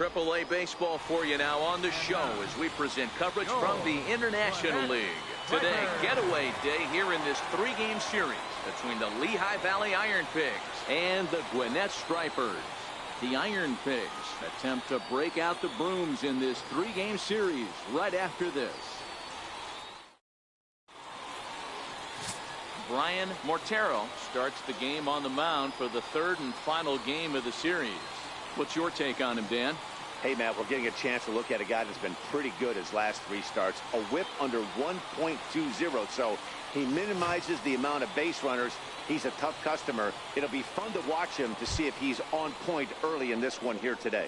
AAA baseball for you now on the show as we present coverage from the International League. Today, getaway day here in this three-game series between the Lehigh Valley Iron Pigs and the Gwinnett Stripers. The Iron Pigs attempt to break out the brooms in this three-game series right after this. Brian Mortero starts the game on the mound for the third and final game of the series. What's your take on him, Dan? Hey, Matt, we're getting a chance to look at a guy that's been pretty good his last three starts. A whip under 1.20, so he minimizes the amount of base runners. He's a tough customer. It'll be fun to watch him to see if he's on point early in this one here today.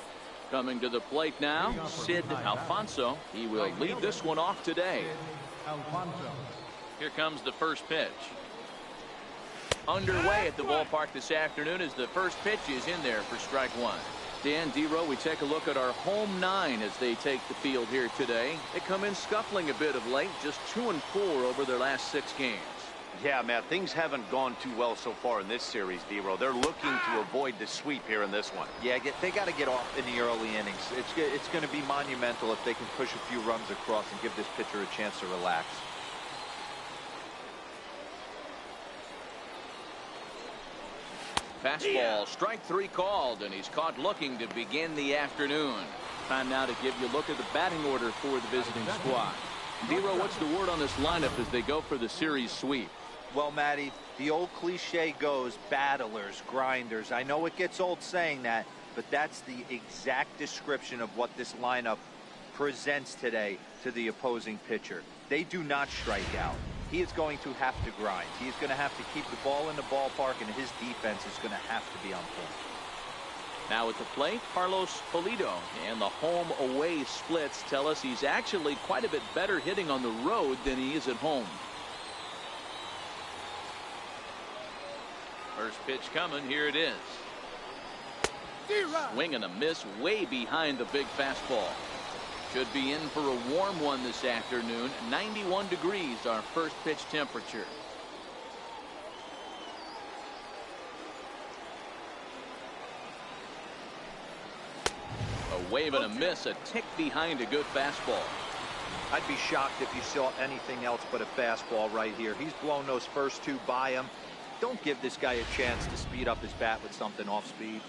Coming to the plate now, Sid Alfonso. He will lead this one off today. Here comes the first pitch. Underway at the ballpark this afternoon as the first pitch is in there for strike one. Dan, D-Row, we take a look at our home nine as they take the field here today. They come in scuffling a bit of late, just 2-4 over their last 6 games. Yeah, Matt, things haven't gone too well so far in this series, D-Row. They're looking to avoid the sweep here in this one. Yeah, they got to get off in the early innings. It's going to be monumental if they can push a few runs across and give this pitcher a chance to relax. Fastball, strike 3 called, and he's caught looking to begin the afternoon. Time now to give you a look at the batting order for the visiting squad. D-Row, what's the word on this lineup as they go for the series sweep? Well, Matty, the old cliche goes battlers, grinders. I know it gets old saying that, but that's the exact description of what this lineup presents today to the opposing pitcher. They do not strike out. He is going to have to grind. He's going to have to keep the ball in the ballpark, and his defense is going to have to be on point. Now at the plate, Carlos Pulido, and the home-away splits tell us he's actually quite a bit better hitting on the road than he is at home. First pitch coming, here it is. Swing and a miss way behind the big fastball. Should be in for a warm one this afternoon. 91 degrees, our first pitch temperature. A wave and a miss, a tick behind a good fastball. I'd be shocked if you saw anything else but a fastball right here. He's blown those first 2 by him. Don't give this guy a chance to speed up his bat with something off speed.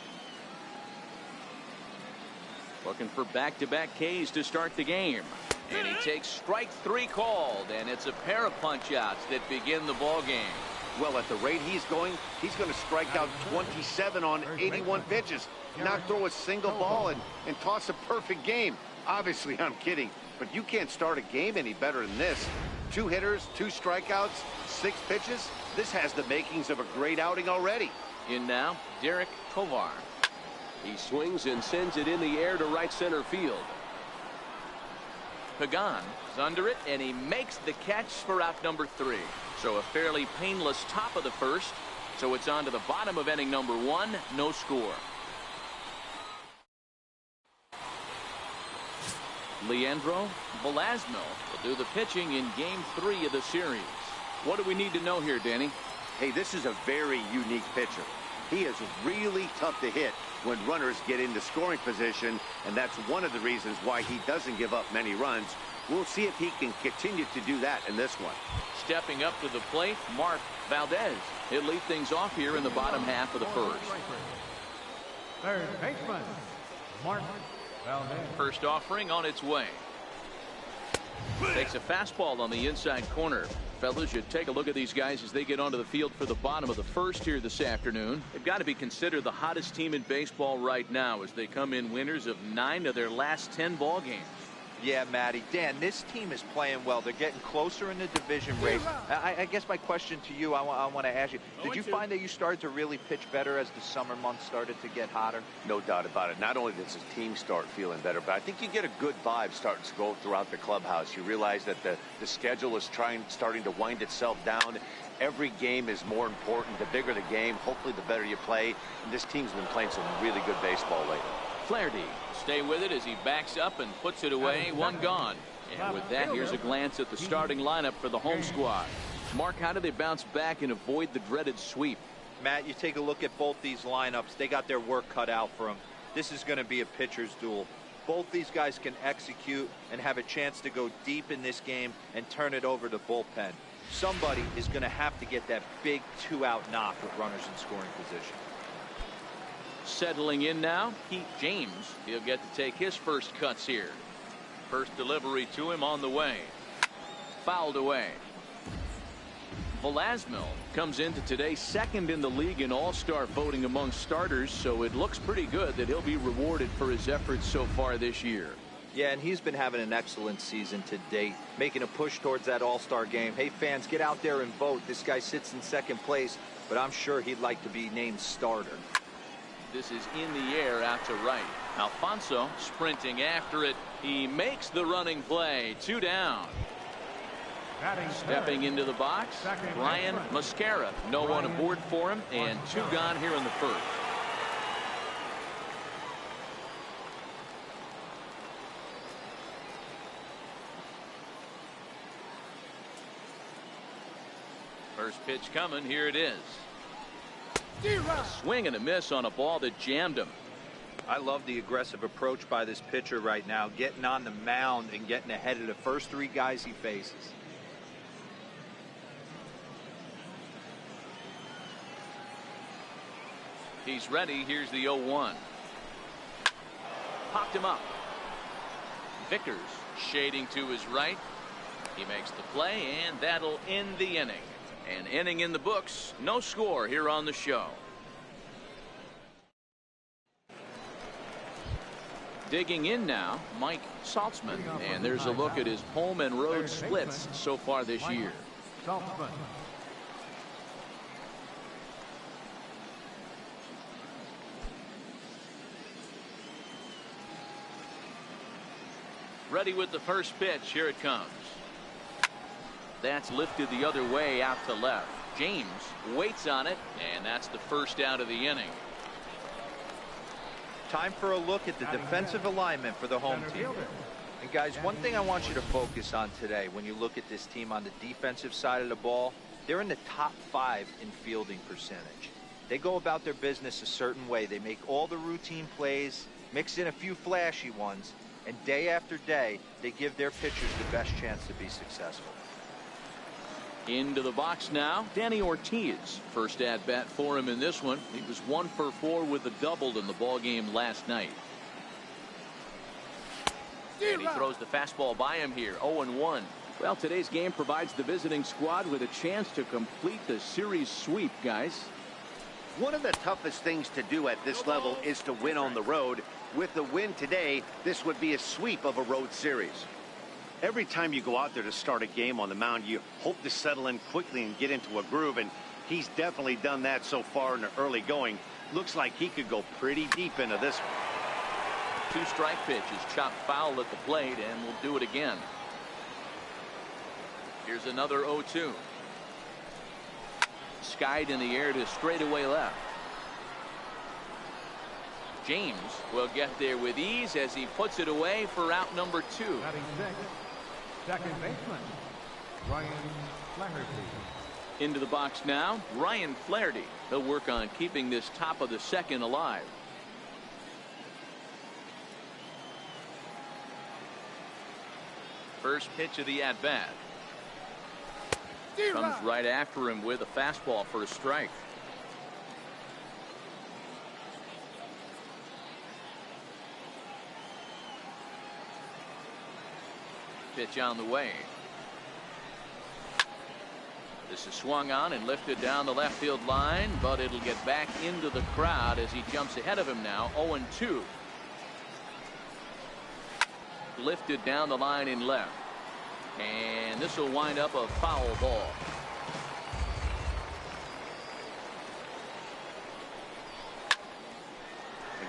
Looking for back-to-back Ks to start the game. And he takes strike 3 called, and it's a pair of punch-outs that begin the ball game. Well, at the rate he's going to strike out 27 on 81 pitches, not throw a single ball, and toss a perfect game. Obviously, I'm kidding, but you can't start a game any better than this. 2 hitters, 2 strikeouts, 6 pitches. This has the makings of a great outing already. In now, Derek Tovar. He swings and sends it in the air to right center field. Pagan is under it, and he makes the catch for out number 3. So a fairly painless top of the first. So it's on to the bottom of inning number 1, no score. Leandro Velasno will do the pitching in game 3 of the series. What do we need to know here, Danny? Hey, this is a very unique pitcher. He is really tough to hit when runners get into scoring position, and that's one of the reasons why he doesn't give up many runs. We'll see if he can continue to do that in this one. Stepping up to the plate, Mark Valdez. He'll lead things off here in the bottom half of the first. Third baseman, Mark Valdez. First offering on its way. Takes a fastball on the inside corner. Fellas, you take a look at these guys as they get onto the field for the bottom of the first here this afternoon. They've got to be considered the hottest team in baseball right now as they come in winners of 9 of their last 10 ball games. Yeah, Matty. Dan, this team is playing well. They're getting closer in the division race. I guess my question to you, I want to ask you, did you find that you started to really pitch better as the summer months started to get hotter? No doubt about it. Not only does the team start feeling better, but I think you get a good vibe starting to go throughout the clubhouse. You realize that the schedule is starting to wind itself down. Every game is more important. The bigger the game, hopefully the better you play. And this team's been playing some really good baseball lately. Flaherty stay with it as he backs up and puts it away. 1 gone. And with that, here's a glance at the starting lineup for the home squad. Mark, how do they bounce back and avoid the dreaded sweep? Matt, you take a look at both these lineups. They got their work cut out for them. this is going to be a pitcher's duel. Both these guys can execute and have a chance to go deep in this game and turn it over to bullpen. Somebody is going to have to get that big 2-out knock with runners in scoring position. Settling in now, Pete James. He'll get to take his first cuts here. First delivery to him on the way. Fouled away. Velasquez comes into today second in the league in all-star voting among starters, so it looks pretty good that he'll be rewarded for his efforts so far this year. Yeah, and he's been having an excellent season to date, making a push towards that all-star game. Hey, fans, get out there and vote. This guy sits in second place, but I'm sure he'd like to be named starter. This is in the air out to right. Alfonso sprinting after it. He makes the running play. 2 down. Stepping into the box, Brian Mascara. No one aboard for him, and 2 gone here in the first. First pitch coming. Here it is. A swing and a miss on a ball that jammed him. I love the aggressive approach by this pitcher right now, getting on the mound and getting ahead of the first 3 guys he faces. He's ready. Here's the 0-1. Popped him up. Vickers shading to his right. He makes the play, and that'll end the inning. An inning in the books. No score here on the show. Digging in now, Mike Saltzman, and there's a look at his home and road splits so far this year. Ready with the first pitch. Here it comes. That's lifted the other way out to left. James waits on it, and that's the first out of the inning. Time for a look at the defensive alignment for the home team. And guys, one thing I want you to focus on today when you look at this team on the defensive side of the ball, they're in the top 5 in fielding percentage. They go about their business a certain way. They make all the routine plays, mix in a few flashy ones, and day after day, they give their pitchers the best chance to be successful. Into the box now, Danny Ortiz. First at bat for him in this one. He was 1 for 4 with a double in the ball game last night. And he throws the fastball by him here. 0-1. Well, today's game provides the visiting squad with a chance to complete the series sweep, guys. One of the toughest things to do at this level is to win on the road. With the win today, this would be a sweep of a road series. Every time you go out there to start a game on the mound, you hope to settle in quickly and get into a groove, and he's definitely done that so far in the early going. Looks like he could go pretty deep into this one. 2-strike pitch is chopped foul at the plate, and will do it again. Here's another 0-2. Skied in the air to straightaway left. James will get there with ease as he puts it away for out number 2. Second baseman, Ryan Flaherty. Into the box now, Ryan Flaherty. He'll work on keeping this top of the second alive. First pitch of the at-bat. Comes right after him with a fastball for a strike. Pitch on the way. This is swung on and lifted down the left field line, but it'll get back into the crowd as he jumps ahead of him now. 0-2. Lifted down the line in left. And this will wind up a foul ball.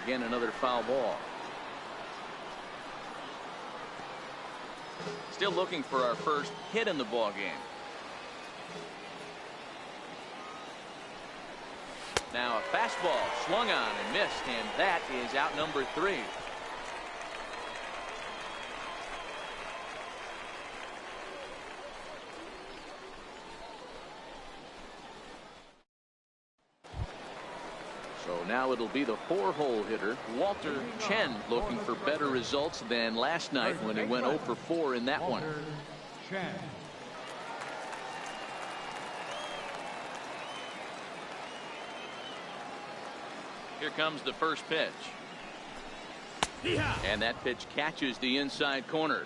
Again, another foul ball. Still looking for our first hit in the ball game. Now a fastball swung on and missed, and that is out number 3. So now it'll be the 4-hole hitter, Walter Chen, looking for better results than last night when he went 0 for 4 in that one. Chen. Here comes the first pitch. And that pitch catches the inside corner.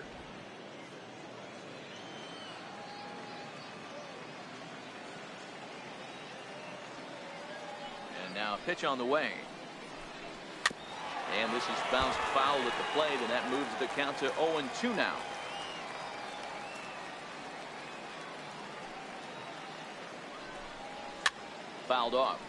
And now a pitch on the way. And this is bounced foul at the plate, and that moves the count to 0-2 now. Fouled off.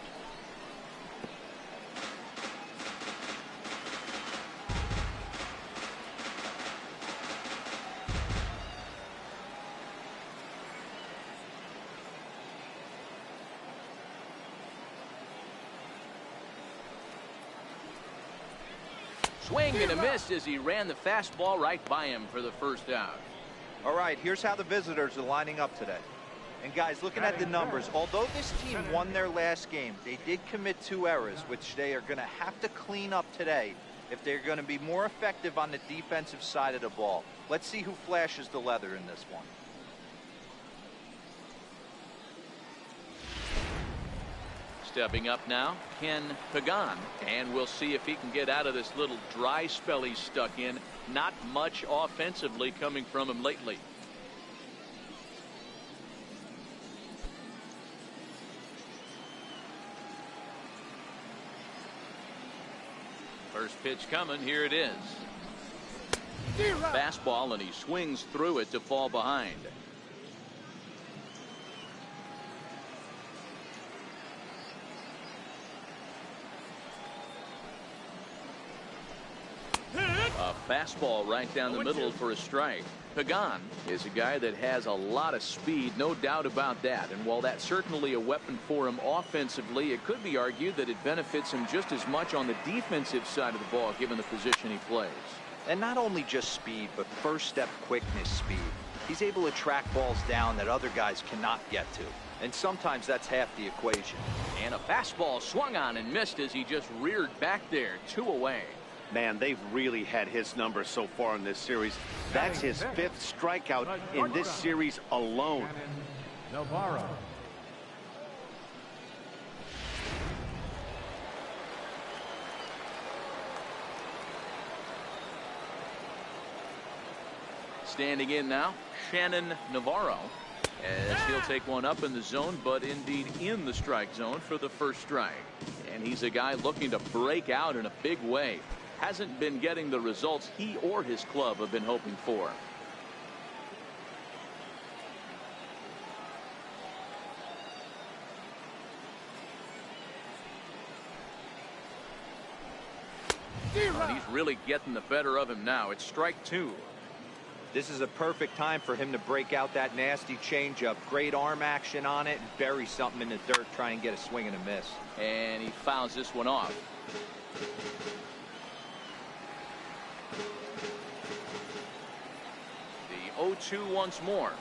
Swing and a miss as he ran the fastball right by him for the first out. All right, here's how the visitors are lining up today. And guys, looking at the numbers, although this team won their last game, they did commit 2 errors, which they are going to have to clean up today if they're going to be more effective on the defensive side of the ball. Let's see who flashes the leather in this one. Stepping up now, Ken Pagan, and we'll see if he can get out of this little dry spell he's stuck in. Not much offensively coming from him lately. First pitch coming, here it is. Fastball, and he swings through it to fall behind. A fastball right down the middle for a strike. Pagan is a guy that has a lot of speed, no doubt about that. And while that's certainly a weapon for him offensively, it could be argued that it benefits him just as much on the defensive side of the ball, given the position he plays. And not only just speed, but first step quickness speed. He's able to track balls down that other guys cannot get to. And sometimes that's half the equation. And a fastball swung on and missed as he just reared back there, 2 away. Man, they've really had his number so far in this series. That's his 5th strikeout in this series alone. Navarro. Standing in now, Shannon Navarro, as he'll take one up in the zone, but indeed in the strike zone for the first strike. And he's a guy looking to break out in a big way. Hasn't been getting the results he or his club have been hoping for. And he's really getting the better of him now. It's strike 2. This is a perfect time for him to break out that nasty changeup. Great arm action on it. Bury something in the dirt. Try and get a swing and a miss. And he fouls this one off. The 0-2 once more.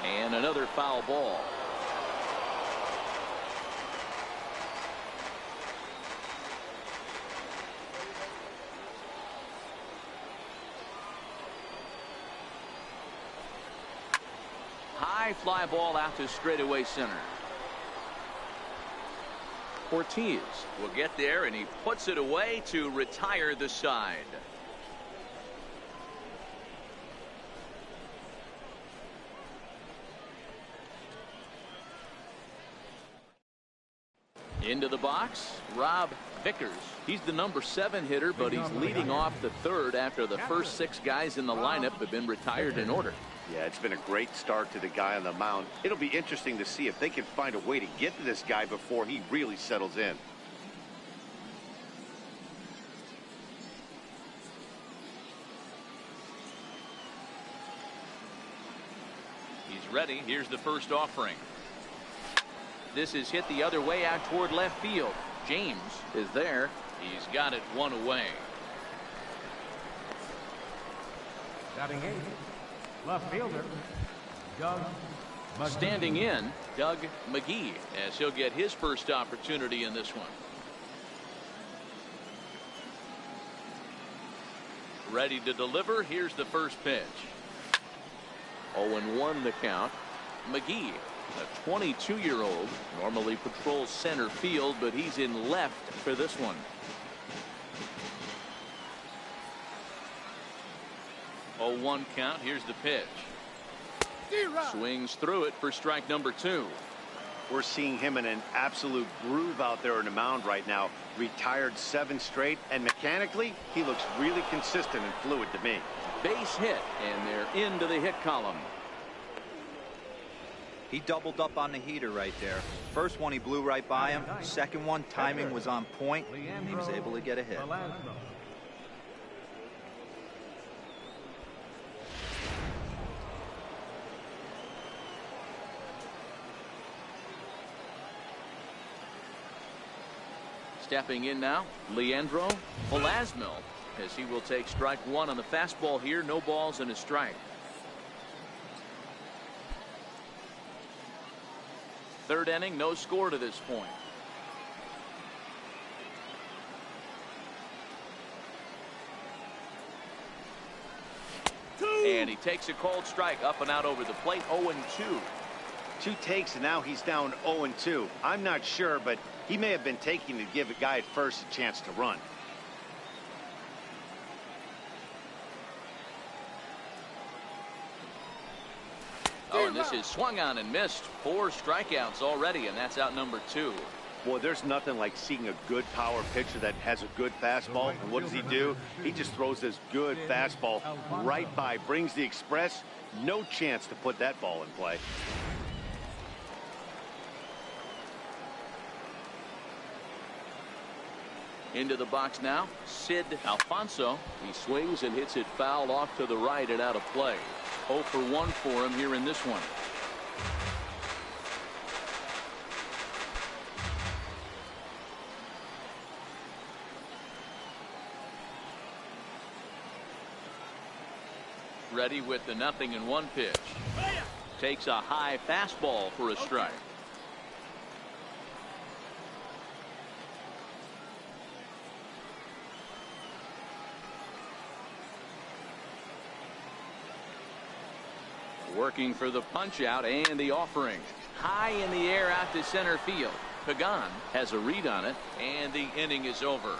And another foul ball. High fly ball out to straightaway center. Ortiz will get there, and he puts it away to retire the side. Into the box, Rob Vickers. He's the number 7 hitter, but he's leading off the 3rd after the first 6 guys in the lineup have been retired in order. Yeah, it's been a great start to the guy on the mound. It'll be interesting to see if they can find a way to get to this guy before he really settles in. He's ready. Here's the first offering. This is hit the other way out toward left field. James is there. He's got it 1 away. Batting 8th, left fielder, Doug Standing in, Doug McGee, as he'll get his first opportunity in this one. Ready to deliver. Here's the first pitch. 0-1 the count. McGee, a 22-year-old, normally patrols center field, but he's in left for this one. 0-1 count. Here's the pitch. Swings through it for strike number 2. We're seeing him in an absolute groove out there on the mound right now. Retired 7 straight, and mechanically, he looks really consistent and fluid to me. Base hit, and they're into the hit column. He doubled up on the heater right there. First one he blew right by him. Second one, timing was on point, and he was able to get a hit. Stepping in now, Leandro Velasmil, as he will take strike 1 on the fastball here. No balls and a strike. Third inning, no score to this point. And he takes a cold strike up and out over the plate. 0-2. 2 takes, and now he's down 0-2. I'm not sure, but he may have been taking to give a guy at first a chance to run. Oh, and this is swung on and missed. 4 strikeouts already, and that's out number 2. Boy, there's nothing like seeing a good power pitcher that has a good fastball. And what does he do? He just throws this good fastball right by, brings the express. No chance to put that ball in play. Into the box now, Sid Alfonso. He swings and hits it foul off to the right and out of play. 0 for 1 for him here in this one. Ready with the 0-1 pitch. Takes a high fastball for a strike. Working for the punch out and the offering. High in the air out to center field. Pagan has a read on it, and the inning is over.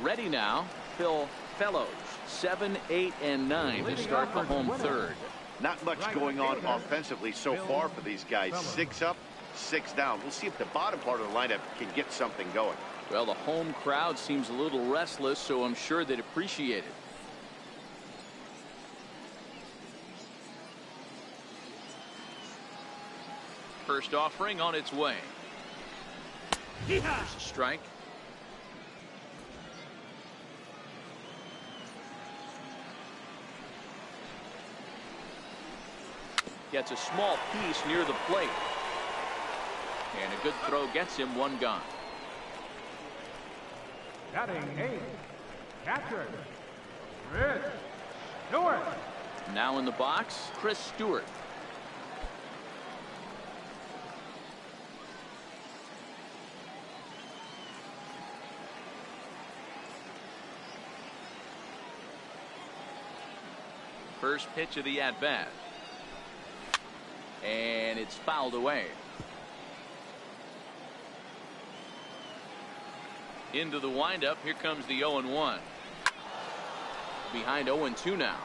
Ready now, Phil Fellows. 7, 8, and 9 to start the home third. Not much going on offensively so far for these guys. 6 up, 6 down. We'll see if the bottom part of the lineup can get something going. Well, the home crowd seems a little restless, so I'm sure they'd appreciate it. First offering on its way. There's a strike. Gets a small piece near the plate. And a good throw gets him 1 gone. Batting 8, catcher, Chris Stewart. Now in the box, Chris Stewart. First pitch of the at-bat. And it's fouled away. Into the windup. Here comes the 0-1. Behind 0-2 now.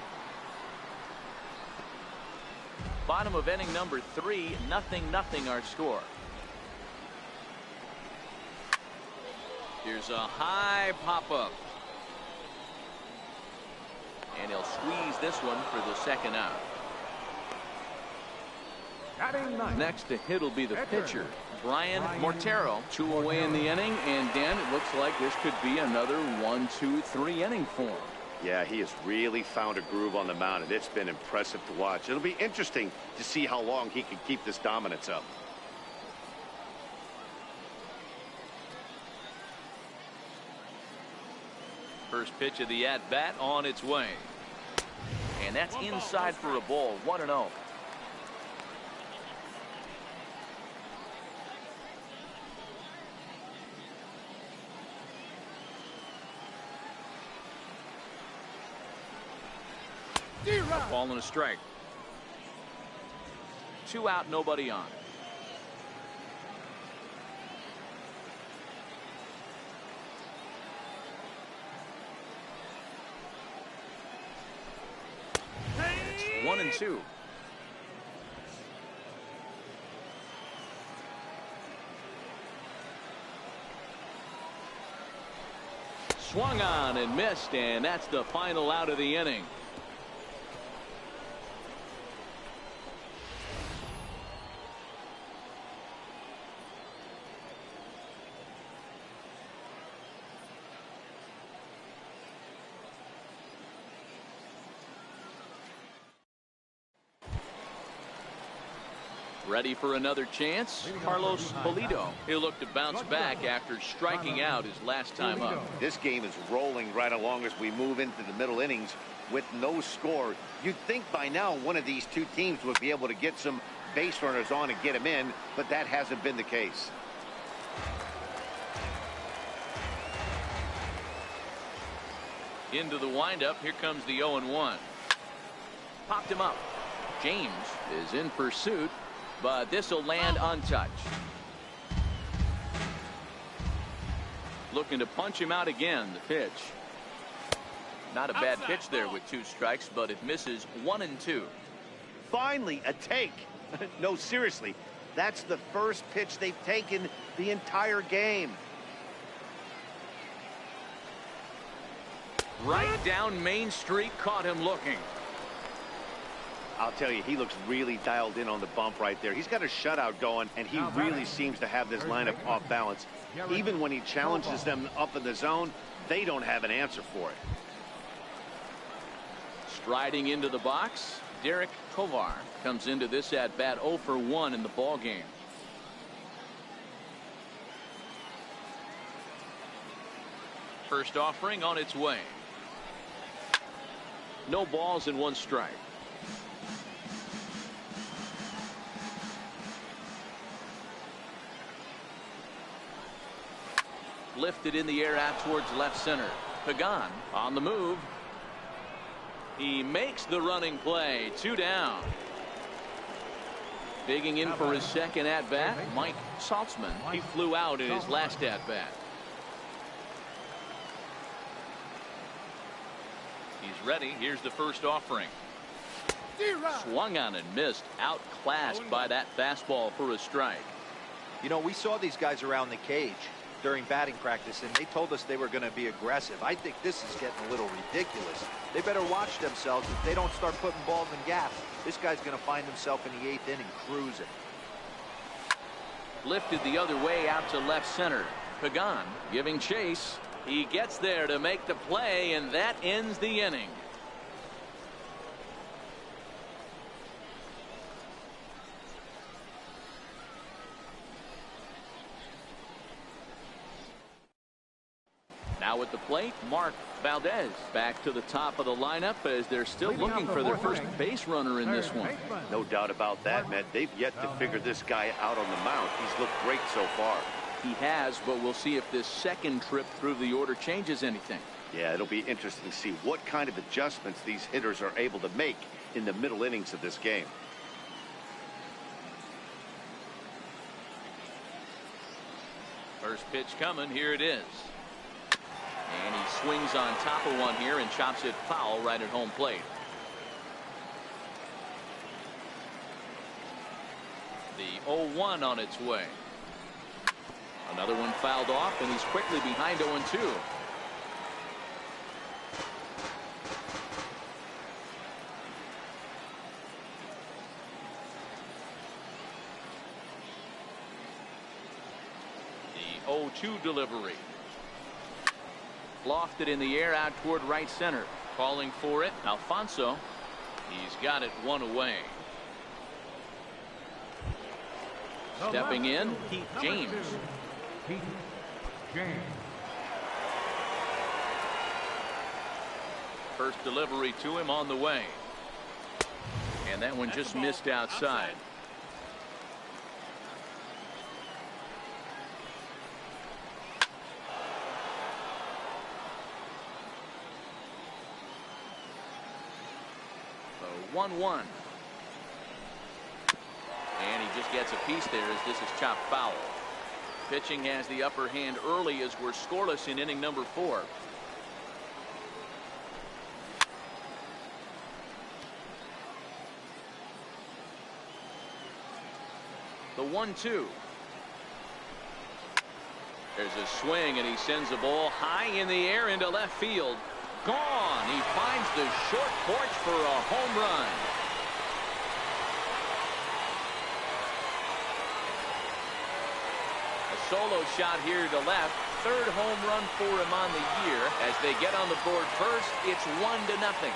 Bottom of inning number 3. 0-0 our score. Here's a high pop-up. And he'll squeeze this one for the second out. Next to hit will be the pitcher, Brian Mortero. 2 away in the inning, and Dan, it looks like this could be another 1, 2, 3 inning for him. Yeah, he has really found a groove on the mound, and it's been impressive to watch. It'll be interesting to see how long he can keep this dominance up. First pitch of the at-bat on its way. And that's inside for a ball. 1-0. A ball and a strike. 2 out, nobody on. It's 1-2. Swung on and missed, and that's the final out of the inning. Ready for another chance? Carlos Pulido. He'll look to bounce back after striking out his last time up. This game is rolling right along as we move into the middle innings with no score. You'd think by now one of these two teams would be able to get some base runners on and get them in, but that hasn't been the case. Into the windup. Here comes the 0-1. Popped him up. James is in pursuit, but this will land untouched. Looking to punch him out again. The pitch. Not a bad pitch there with 2 strikes, but it misses. 1-2. Finally a take. No, seriously, that's the first pitch they've taken the entire game. Right down Main Street, caught him looking. I'll tell you, he looks really dialed in on the bump right there. He's got a shutout going, and he really seems to have this lineup off balance. Even when he challenges them up in the zone, they don't have an answer for it. Striding into the box, Derek Tovar comes into this at-bat 0 for 1 in the ball game. First offering on its way. No balls and 1 strike. Lifted in the air out towards left center. Pagan on the move. He makes the running play. 2 down. Digging in for his second at-bat, Mike Saltzman. He flew out in his last at-bat. He's ready. Here's the first offering. Swung on and missed. Outclassed by that fastball for a strike. You know, we saw these guys around the cage during batting practice, and they told us they were going to be aggressive. I think this is getting a little ridiculous. They better watch themselves. If they don't start putting balls in gaps, this guy's going to find himself in the 8th inning cruising. Lifted the other way out to left center. Pagan giving chase. He gets there to make the play, and that ends the inning. Now at the plate, Mark Valdez. Back to the top of the lineup as they're still looking for their first base runner in this one. No doubt about that, Matt. They've yet to figure this guy out on the mound. He's looked great so far. He has, but we'll see if this second trip through the order changes anything. Yeah, it'll be interesting to see what kind of adjustments these hitters are able to make in the middle innings of this game. First pitch coming. Here it is. And he swings on top of one here and chops it foul right at home plate. The 0-1 on its way. Another one fouled off, and he's quickly behind 0-2. The 0-2 delivery. Lofted in the air out toward right center. Calling for it, Alfonso. He's got it 1 away. Stepping in, Heath James. First delivery to him on the way. And that one just missed outside. So 1-1. And he just gets a piece there as this is chopped foul. Pitching has the upper hand early as we're scoreless in inning number 4. The 1-2. There's a swing and he sends the ball high in the air into left field. Gone. He finds the short porch for a home run. A solo shot here to left. Third home run for him on the year. As they get on the board first, it's 1-0.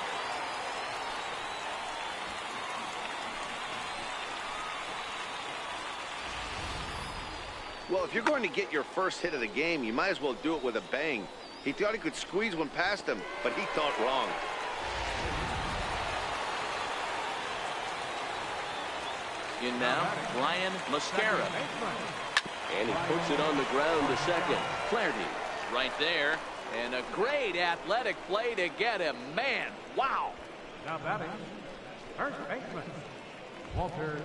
Well, if you're going to get your first hit of the game, you might as well do it with a bang. He thought he could squeeze one past him, but he thought wrong. In now, Brian Mascara. And he puts it on the ground to second. Flaherty right there. And a great athletic play to get him. Man, wow. Now batting, first baseman, Walter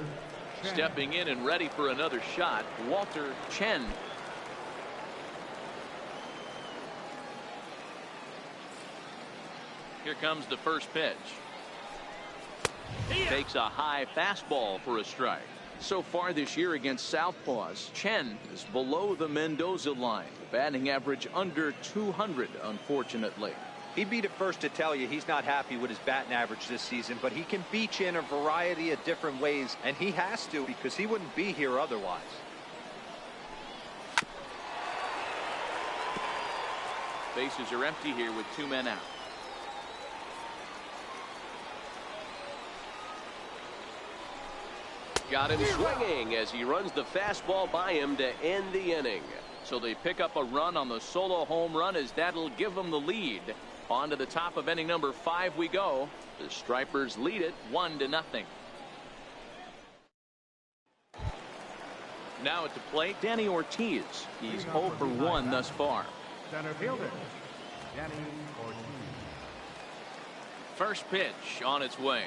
Chen. Stepping in and ready for another shot, Walter Chen. Here comes the first pitch. Takes a high fastball for a strike. So far this year against southpaws, Chen is below the Mendoza line. Batting average under 200, unfortunately. He'd be the first to tell you he's not happy with his batting average this season, but he can beat you in a variety of different ways, and he has to because he wouldn't be here otherwise. Bases are empty here with 2 men out. Got him swinging as he runs the fastball by him to end the inning. So they pick up a run on the solo home run as that'll give them the lead. On to the top of inning number 5 we go. The Stripers lead it 1-0. Now at the plate, Danny Ortiz. He's 0 for 1 thus far. Center fielder, Danny Ortiz. First pitch on its way.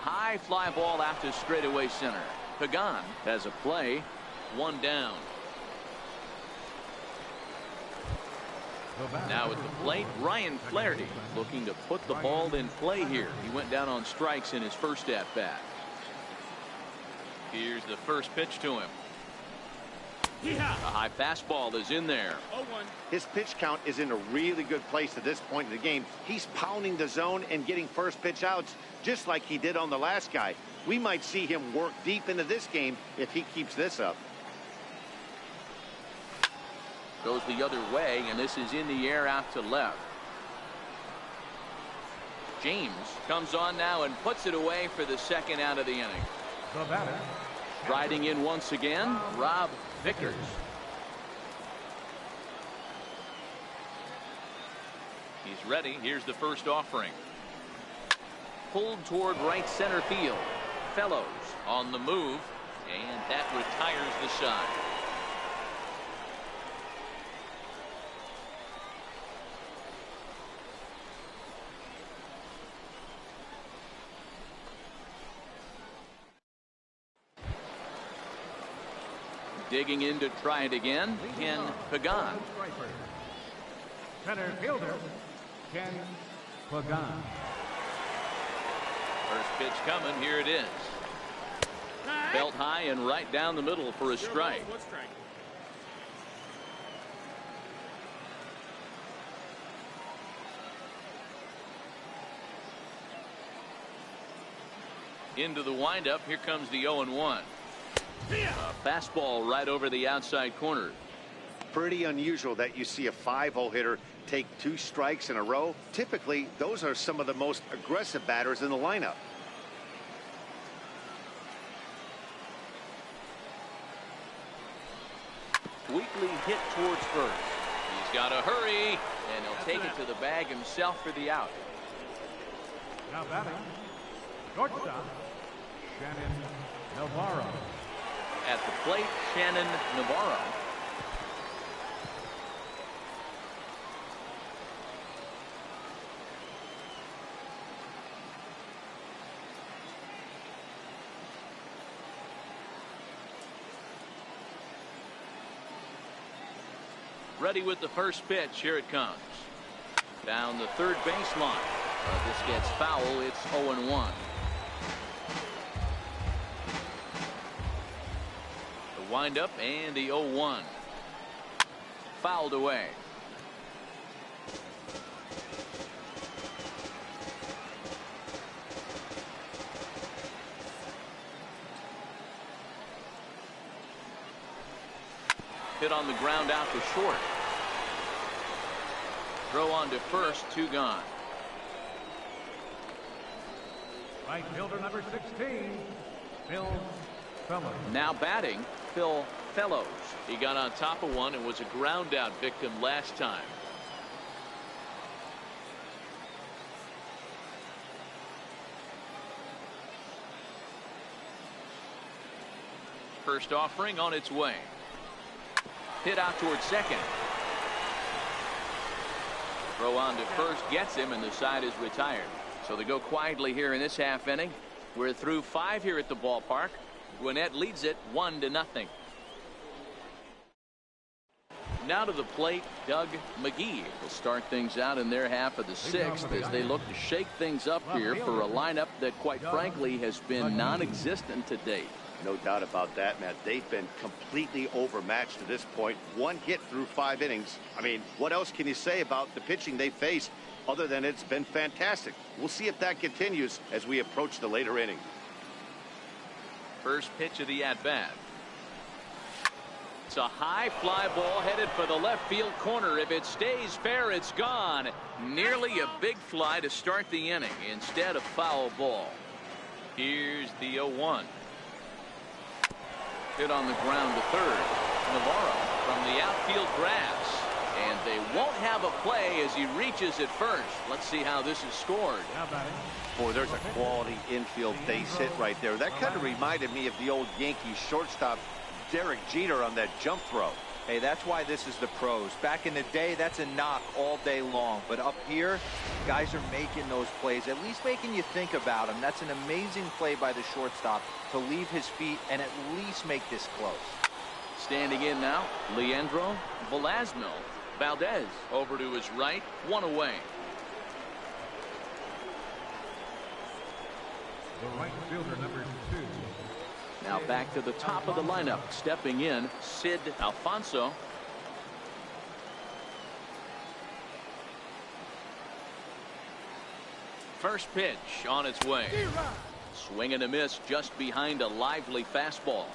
High fly ball out to straightaway center. Pagan has a play. 1 down. Now at the plate, Ryan Flaherty looking to put the ball in play here. He went down on strikes in his first at bat. Here's the first pitch to him. A high fastball is in there. His pitch count is in a really good place at this point in the game. He's pounding the zone and getting first pitch outs just like he did on the last guy. We might see him work deep into this game if he keeps this up. Goes the other way, and this is in the air out to left. James comes on now and puts it away for the second out of the inning. The batter, Riding in once again, Rob Vickers. He's ready. Here's the first offering. Pulled toward right center field. Fellows on the move, and that retires the side. Digging in to try it again, Ken Pagan. center fielder, Ken Pagan. First pitch coming, here it is. Belt high and right down the middle for a strike. Into the windup, here comes the 0-1. A fastball right over the outside corner. Pretty unusual that you see a 5-hole hitter take 2 strikes in a row. Typically, those are some of the most aggressive batters in the lineup. Weekly hit towards first. He's got to hurry. And he'll take it to the bag himself for the out. Now batting, shortstop, Shannon Navarro. At the plate, Shannon Navarro. Ready with the first pitch. Here it comes. Down the third baseline. This gets foul. It's 0-1. The windup and the 0-1. Fouled away. Hit on the ground out to short. Throw on to first, 2 gone. Right fielder number 16, Phil Fellows. Now batting, Phil Fellows. He got on top of one and was a ground out victim last time. First offering on its way. Hit out towards second. Throw on to first gets him, and the side is retired. So they go quietly here in this half inning. We're through 5 here at the ballpark. Gwinnett leads it 1-0. Now to the plate, Doug McGee will start things out in their half of the 6th as they look to shake things up here for a lineup that, quite frankly, has been non-existent to date. No doubt about that, Matt. They've been completely overmatched to this point. 1 hit through 5 innings. I mean, what else can you say about the pitching they faced other than it's been fantastic? We'll see if that continues as we approach the later inning. First pitch of the at-bat. It's a high fly ball headed for the left field corner. If it stays fair, it's gone. Nearly a big fly to start the inning instead of foul ball. Here's the 0-1. Hit on the ground to third. Navarro from the outfield grass. And they won't have a play as he reaches at first. Let's see how this is scored. Boy, there's a quality infield base hit right there. That kind of reminded me of the old Yankees shortstop Derek Jeter on that jump throw. Hey, that's why this is the pros. Back in the day, that's a knock all day long. But up here, guys are making those plays, at least making you think about them. That's an amazing play by the shortstop to leave his feet and at least make this close. Standing in now, Leandro Velasquez. Valdez over to his right, 1 away. The right fielder number 2. Now back to the top of the lineup. Stepping in, Sid Alfonso. First pitch on its way. Swing and a miss just behind a lively fastball.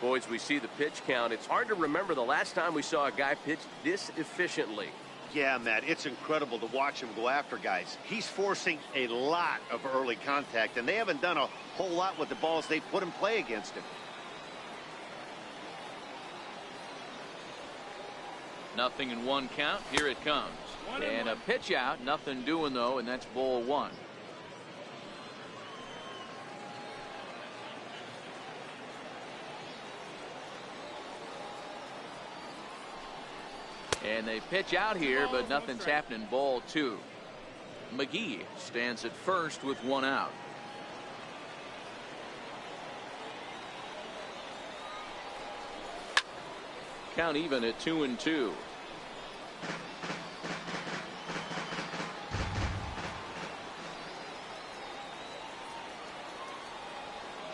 Boys, we see the pitch count. It's hard to remember the last time we saw a guy pitch this efficiently. Yeah, Matt, it's incredible to watch him go after guys. He's forcing a lot of early contact, and they haven't done a whole lot with the balls they put in play against him. Nothing in 1 count. Here it comes. And a pitch out. Nothing doing, though, and that's ball 1. And they pitch out here, but nothing's happening. Ball 2. McGee stands at first with 1 out. Count even at 2-2.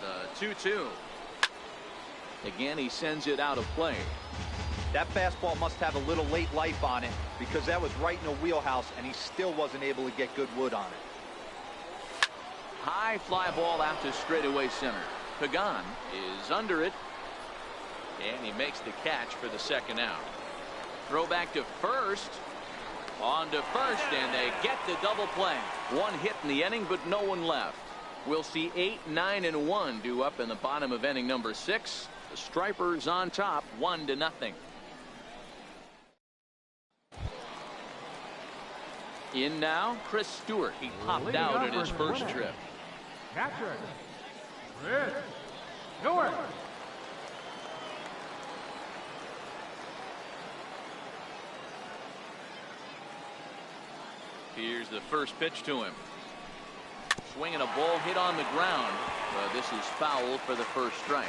The 2-2. Again, he sends it out of play. That fastball must have a little late life on it because that was right in the wheelhouse and he still wasn't able to get good wood on it. High fly ball out to straightaway center. Pagan is under it, and he makes the catch for the 2nd out. Throw back to first. On to first, and they get the double play. 1 hit in the inning, but no one left. We'll see 8, 9, and 1 due up in the bottom of inning number 6. The Stripers on top, 1-0. In now, Chris Stewart. He popped out in his first trip. Catcher, Chris Stewart. Here's the first pitch to him. Swinging a ball hit on the ground. This is foul for the first strike.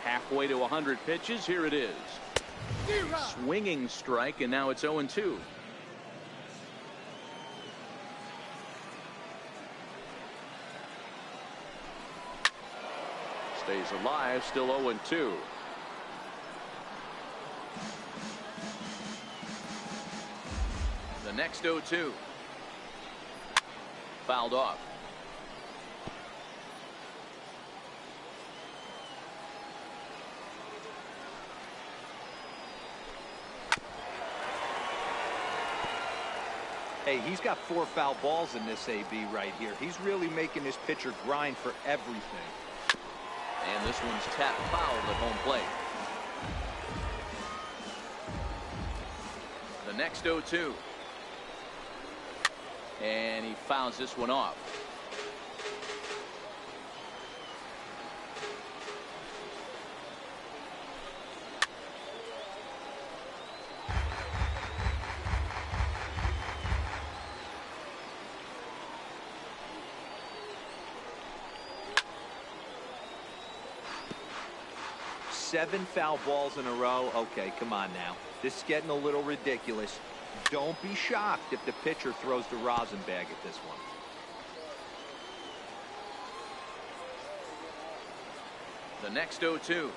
Halfway to 100 pitches. Here it is. Swinging strike, and now it's 0-2. Stays alive, still 0-2. The next 0-2. Fouled off. Hey, he's got 4 foul balls in this AB right here. He's really making this pitcher grind for everything. And this one's tapped foul at home plate. The next 0-2. And he fouls this one off. Seven foul balls in a row. Okay, come on now. This is getting a little ridiculous. Don't be shocked if the pitcher throws the rosin bag at this one. The next 0-2.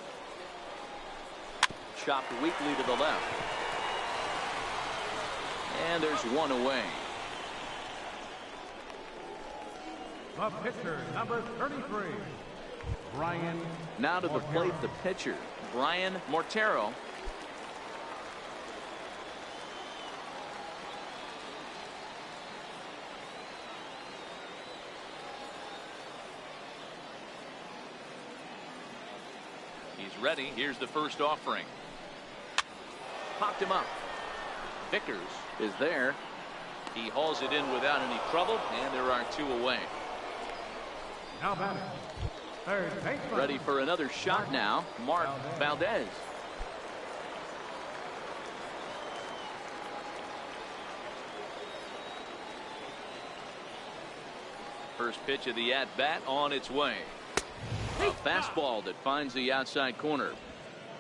Chopped weakly to the left. And there's one away. The pitcher, number 33, Brian. Now to the plate, the pitcher, Brian Mortero. He's ready. Here's the first offering. Popped him up. Vickers is there. He hauls it in without any trouble, and there are 2 away. Now batting, third baseman. Ready for another shot now, Mark Valdez. First pitch of the at-bat on its way. A fastball that finds the outside corner.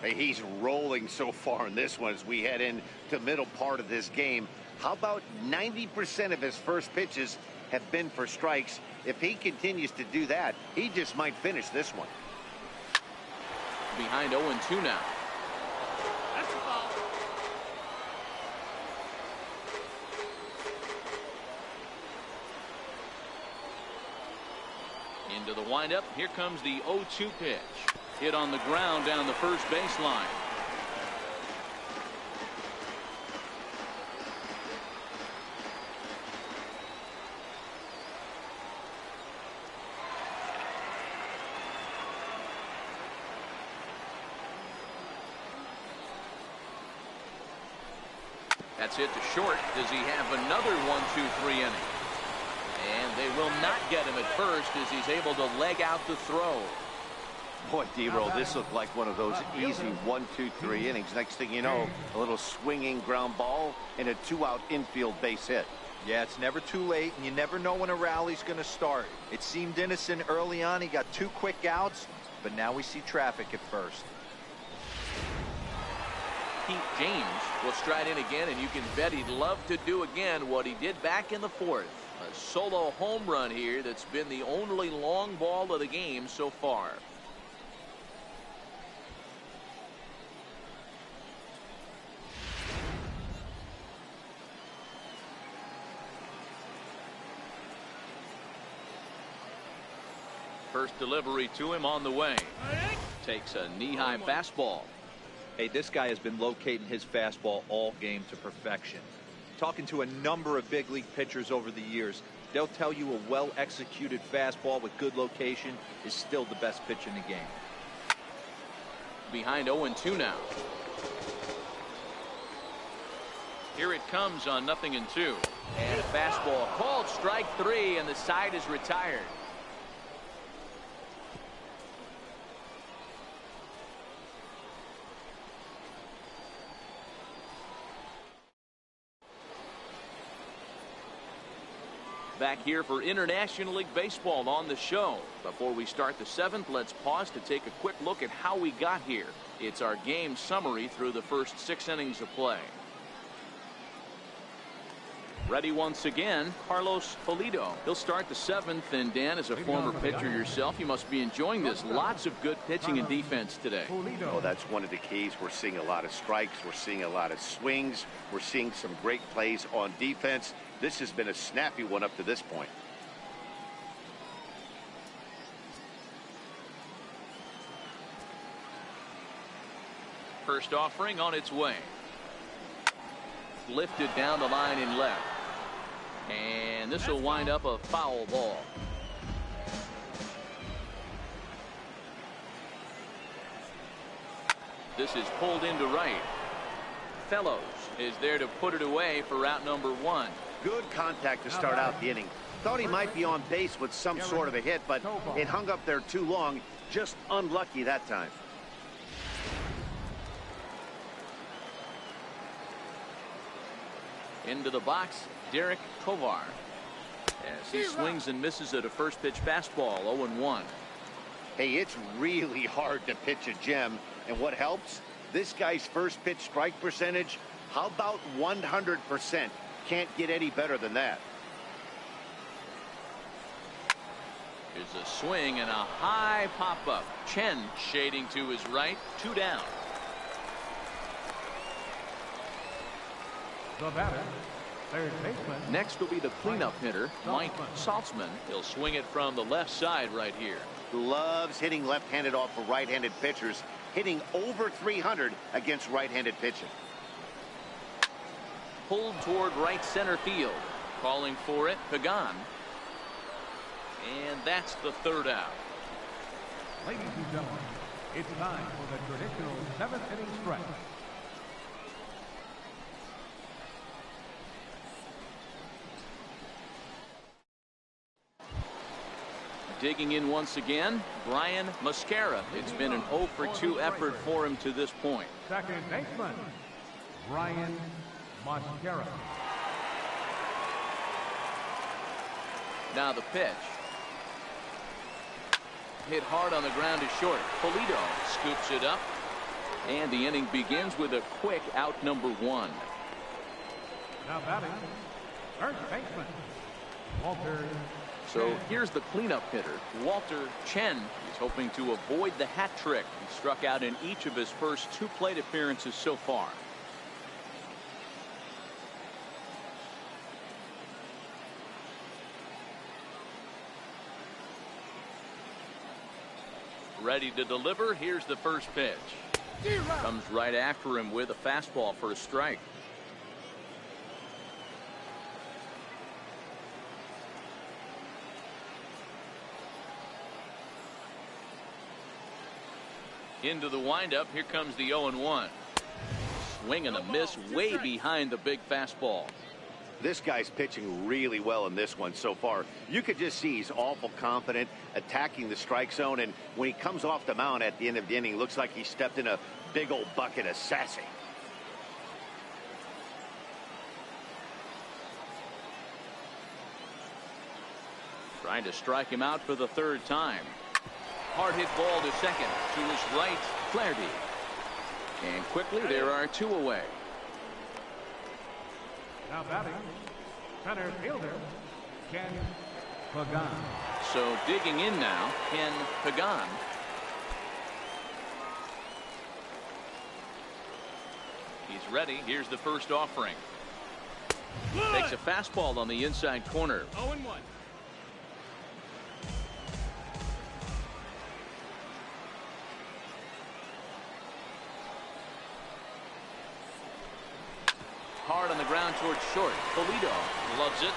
Hey, he's rolling so far in this one as we head into the middle part of this game. How about 90% of his first pitches have been for strikes? If he continues to do that, he just might finish this one. Behind 0-2 now. That's a foul. Into the windup. Here comes the 0-2 pitch. Hit on the ground down the first baseline. That's hit to short. Does he have another 1-2-3 inning? And they will not get him at first as he's able to leg out the throw. Boy, D-Roll, this looked like one of those easy 1-2-3 innings. Next thing you know, a little swinging ground ball and a 2-out infield base hit. Yeah, it's never too late, and you never know when a rally's going to start. It seemed innocent early on. He got 2 quick outs, but now we see traffic at first. Pete James will stride in again, and you can bet he'd love to do again what he did back in the 4th. A solo home run here that's been the only long ball of the game so far. First delivery to him on the way. Takes a knee-high fastball. Hey, this guy has been locating his fastball all game to perfection. Talking to a number of big league pitchers over the years, they'll tell you a well-executed fastball with good location is still the best pitch in the game. Behind 0-2 now. Here it comes on 0-2. And a fastball called strike 3, and the side is retired. Back here for International League Baseball on the show. Before we start the 7th, let's pause to take a quick look at how we got here. It's our game summary through the first 6 innings of play. Ready once again, Carlos Pulido. He'll start the 7th, and Dan, as a former pitcher yourself, you must be enjoying this. Lots of good pitching and defense today. Oh, that's one of the keys. We're seeing a lot of strikes. We're seeing a lot of swings. We're seeing some great plays on defense. This has been a snappy one up to this point. First offering on its way. Lifted down the line in left. And this will wind up a foul ball. This is pulled into right. Fellows is there to put it away for out number 1. Good contact to start out the inning. Thought he might be on base with some sort of a hit, but it hung up there too long. Just unlucky that time. Into the box, Derek Tovar. As he swings and misses at a first pitch fastball, 0-1. Hey, it's really hard to pitch a gem. And what helps? This guy's first pitch strike percentage, how about 100%? Can't get any better than that. Here's a swing and a high pop-up. Chen shading to his right, 2 down. The batter, third baseman. Next will be the cleanup hitter, Mike Saltzman. He'll swing it from the left side right here. Loves hitting left-handed off of right-handed pitchers, hitting over 300 against right-handed pitching. Pulled toward right center field. Calling for it, Pagan. And that's the 3rd out. Ladies and gentlemen, it's time for the traditional 7th inning stretch. Digging in once again, Brian Mascara. It's been an 0-for-2 effort for him to this point. Second baseman, Brian Mascara. Now the pitch. Hit hard on the ground to short. Pulido scoops it up. And the inning begins with a quick out number 1. Now batting, first baseman, Walter. So here's the cleanup hitter, Walter Chen. He's hoping to avoid the hat trick. He struck out in each of his first 2 plate appearances so far. Ready to deliver. Here's the first pitch. Comes right after him with a fastball for a strike. Into the windup. Here comes the 0-1. Swing and a miss way behind the big fastball. This guy's pitching really well in this one so far. You could just see he's awful confident, attacking the strike zone, and when he comes off the mound at the end of the inning, looks like he stepped in a big old bucket of sassy. Trying to strike him out for the 3rd time. Hard hit ball to second. To his right, Flaherty. And quickly there are 2 away. Now batting, center fielder, Ken Pagan. So digging in now, Ken Pagan. He's ready. Here's the first offering. Takes a fastball on the inside corner. 0-1. Hard on the ground towards short. Pulido loves it.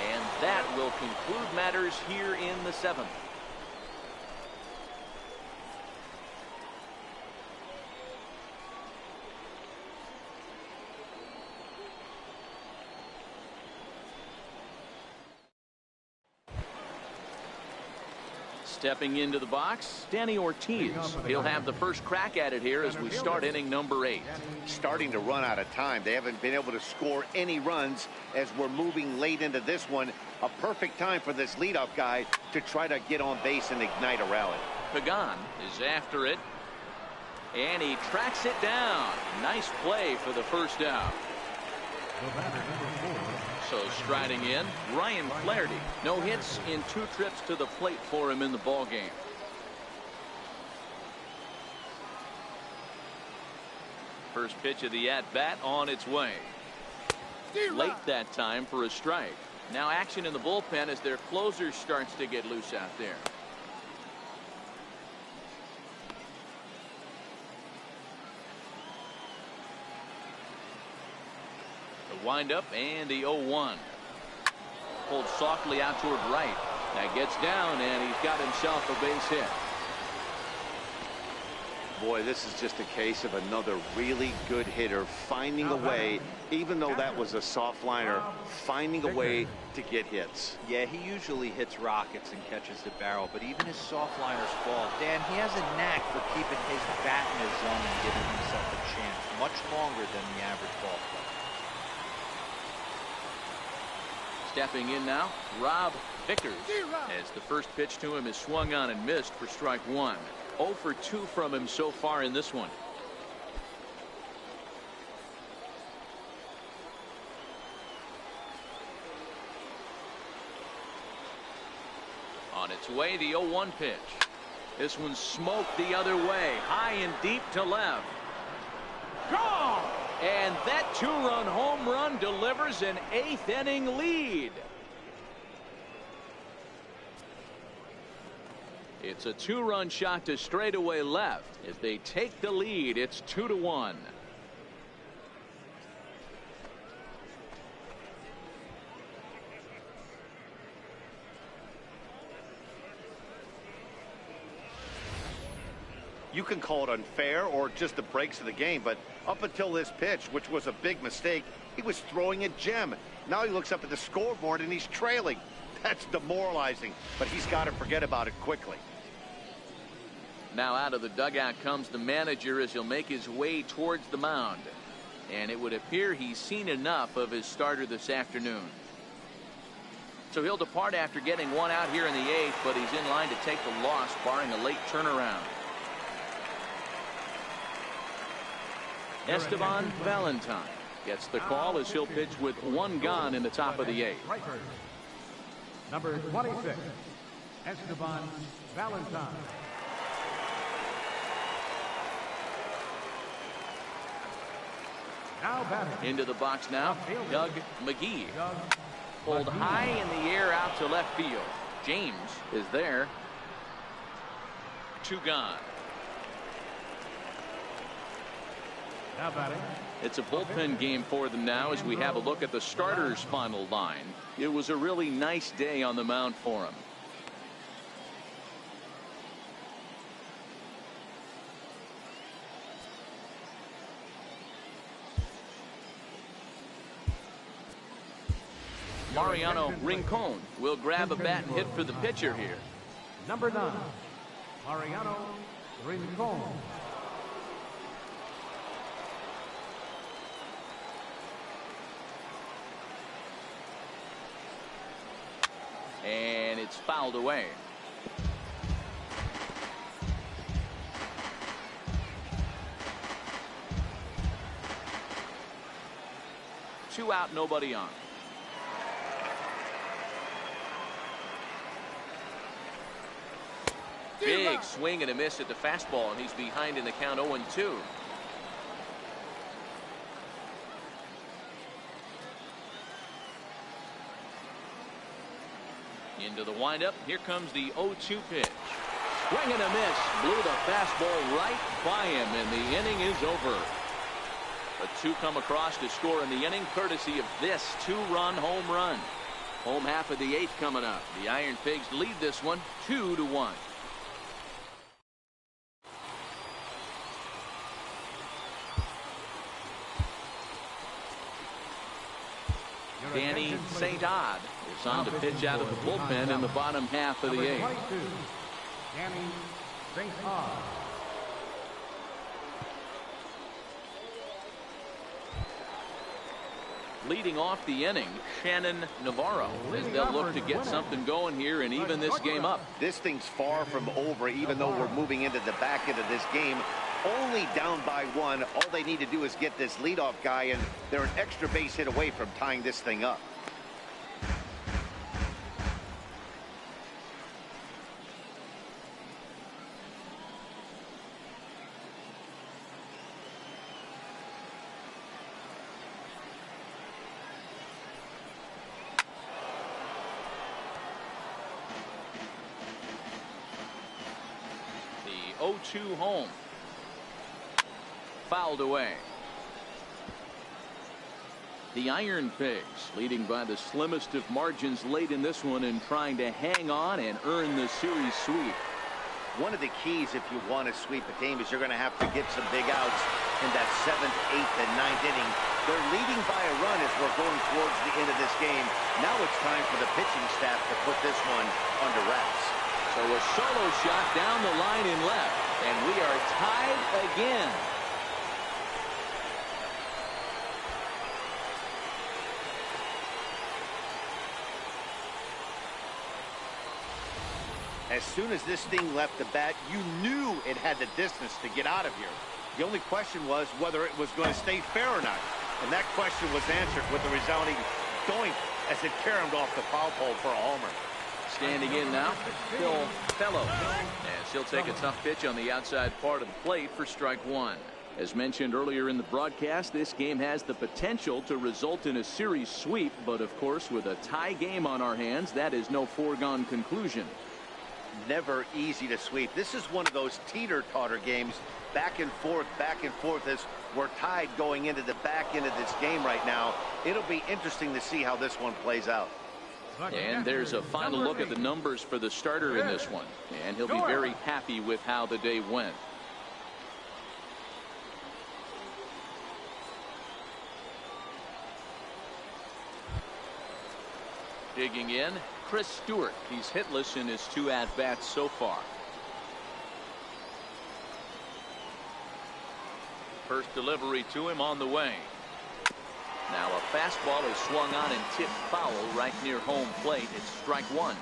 And that will conclude matters here in the 7th. Stepping into the box, Danny Ortiz. He'll have the first crack at it here as we start inning number 8. Starting to run out of time. They haven't been able to score any runs as we're moving late into this one. A perfect time for this leadoff guy to try to get on base and ignite a rally. Pagan is after it, and he tracks it down. Nice play for the first out. So striding in, Ryan Flaherty. No hits in 2 trips to the plate for him in the ball game. First pitch of the at-bat on its way. Late that time for a strike. Now action in the bullpen as their closer starts to get loose out there. The windup and the 0-1. Pulled softly out toward right. That gets down and he's got himself a base hit. Boy, this is just a case of another really good hitter finding a way, even though that was a soft liner, finding a way to get hits. Yeah, he usually hits rockets and catches the barrel, but even his soft liners fall. Dan, he has a knack for keeping his bat in his zone and giving himself a chance much longer than the average ball player. Stepping in now, Rob Vickers, as the first pitch to him is swung on and missed for strike 1. 0 for 2 from him so far in this one. On its way, the 0-1 pitch. This one smoked the other way, high and deep to left. Gone! And that 2-run home run delivers an 8th inning lead. It's a 2-run shot to straightaway left. As they take the lead, it's 2-1. You can call it unfair or just the breaks of the game, but up until this pitch, which was a big mistake, he was throwing a gem. Now he looks up at the scoreboard and he's trailing. That's demoralizing, but he's got to forget about it quickly. Now out of the dugout comes the manager as he'll make his way towards the mound. And it would appear he's seen enough of his starter this afternoon. So he'll depart after getting 1 out here in the 8th, but he's in line to take the loss, barring a late turnaround. Esteban Valentine gets the call as he'll pitch with 1 gone in the top of the 8th. Number 26, Esteban Valentine. Now batting. Into the box now, Doug McGee. Pulled high in the air out to left field. James is there. 2 gone. Now batting. It's a bullpen game for them now as we have a look at the starters' final line. It was a really nice day on the mound for him. Mariano Rincon will grab a bat and hit for the pitcher here. Number 9, Mariano Rincon. And it's fouled away. Two out, nobody on. Big swing and a miss at the fastball, and he's behind in the count 0-2. Into the windup. Here comes the 0-2 pitch. Swing and a miss. Blew the fastball right by him, and the inning is over. But 2 come across to score in the inning, courtesy of this 2-run home run. Home half of the 8th coming up. The Iron Pigs lead this one 2-1. Danny St. Odd is on to pitch out of the bullpen in the bottom half of the 8th. Leading off the inning, Shannon Navarro, as they'll look to get something going here and even this game up. This thing's far from over, even though we're moving into the back end of this game. Only down by one. All they need to do is get this leadoff guy, and they're an extra base hit away from tying this thing up. The 0-2 home. Fouled away. The Iron Pigs leading by the slimmest of margins late in this one and trying to hang on and earn the series sweep. One of the keys if you want to sweep a game is you're going to have to get some big outs in that 7th, 8th, and 9th inning. They're leading by a run as we're going towards the end of this game. Now it's time for the pitching staff to put this one under wraps. So a solo shot down the line in left, and we are tied again. As soon as this thing left the bat, you knew it had the distance to get out of here. The only question was whether it was going to stay fair or not. And that question was answered with a resounding doink as it caromed off the foul pole for a homer. Standing in now, Phil Fellow, as he'll take a tough pitch on the outside part of the plate for strike one. As mentioned earlier in the broadcast, this game has the potential to result in a series sweep, but of course with a tie game on our hands, that is no foregone conclusion. Never easy to sweep. This is one of those teeter-totter games, back and forth as we're tied going into the back end of this game right now. It'll be interesting to see how this one plays out. And there's a final look at the numbers for the starter in this one, and he'll be very happy with how the day went. Digging in, Chris Stewart. He's hitless in his 2 at-bats so far. First delivery to him on the way. Now a fastball is swung on and tipped foul right near home plate. It's strike one.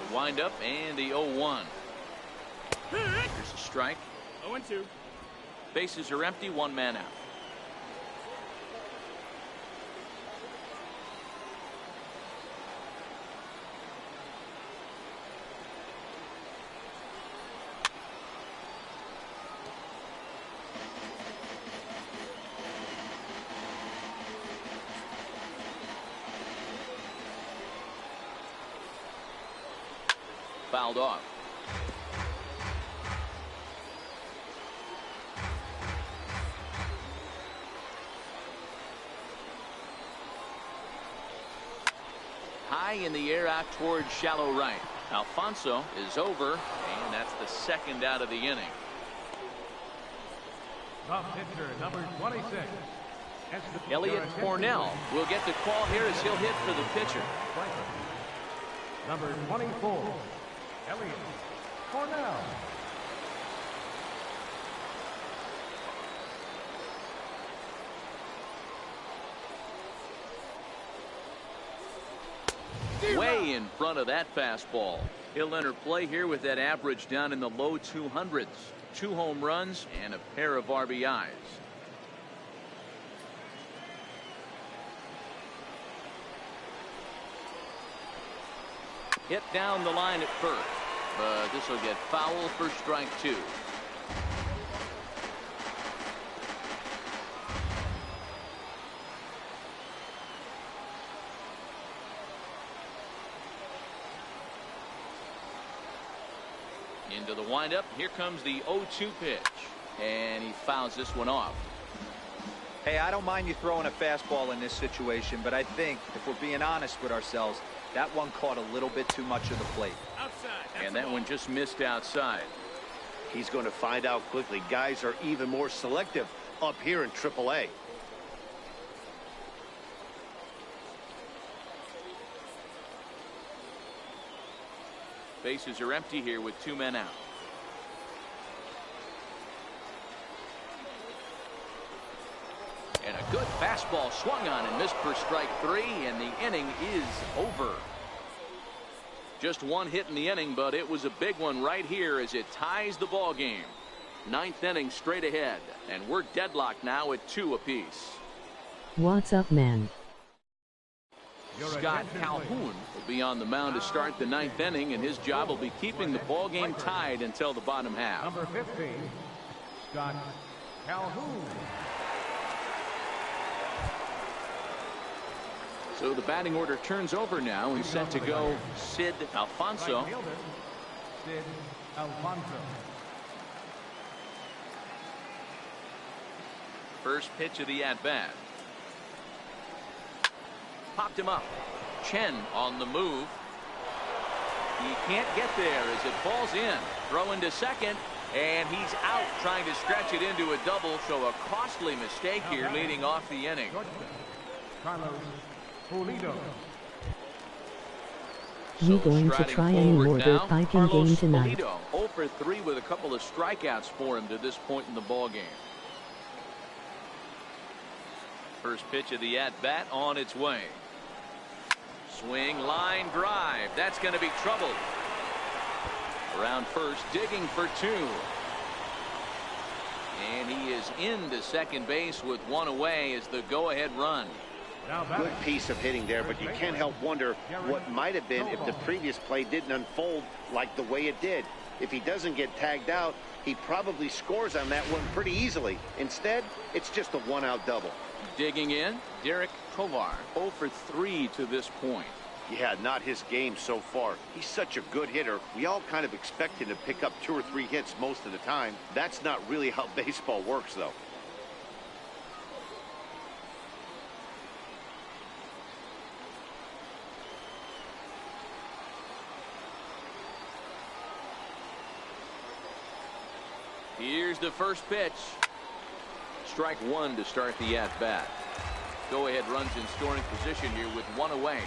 The windup and the 0-1. Here's a strike. 0-2. Bases are empty, 1 man out. Fouled off. High in the air out towards shallow right. Alfonso is over, and that's the 2nd out of the inning. The pitcher, number 26. Elliot Cornell will get the call here as he'll hit for the pitcher. Number 24, Elliot Cornell. Way in front of that fastball. He'll enter play here with that average down in the low 200s. 2 home runs and a pair of RBIs. Hit down the line at first, but this will get foul for strike 2. Into the windup. Here comes the 0-2 pitch, and he fouls this one off. Hey, I don't mind you throwing a fastball in this situation, but I think if we're being honest with ourselves, that one caught a little bit too much of the plate. Outside. And that one just missed outside. He's going to find out quickly. Guys are even more selective up here in AAA. Bases are empty here with 2 men out. And a good fastball swung on and missed for strike 3, and the inning is over. Just 1 hit in the inning, but it was a big one right here as it ties the ball game. 9th inning straight ahead, and we're deadlocked now at 2 apiece. What's up, man? Scott Calhoun will be on the mound to start the 9th inning, and his job will be keeping the ball game tied until the bottom half. Number 15, Scott Calhoun. So the batting order turns over now and set to go Sid Alfonso. Right fielder, Sid Alfonso. First pitch of the at-bat. Popped him up. Chen on the move. He can't get there as it falls in. Throw into second, and he's out trying to stretch it into a double. So a costly mistake here leading off the inning. Carlos Pulido. You going to try any more dirt biking game tonight? Pulido, 0 for 3 with a couple of strikeouts for him to this point in the ball game. First pitch of the at-bat on its way. Swing, line drive. That's going to be trouble. Around first, digging for 2. And he is into second base with 1 away as the go-ahead run. Good piece of hitting there, but you can't help wonder what might have been if the previous play didn't unfold like the way it did. If he doesn't get tagged out, he probably scores on that one pretty easily. Instead, it's just a 1-out double. Digging in, Derek Tovar, 0 for 3 to this point. Yeah, not his game so far. He's such a good hitter. We all kind of expect him to pick up 2 or 3 hits most of the time. That's not really how baseball works, though. Here's the first pitch. Strike 1 to start the at-bat. Go-ahead runs in scoring position here with 1 away.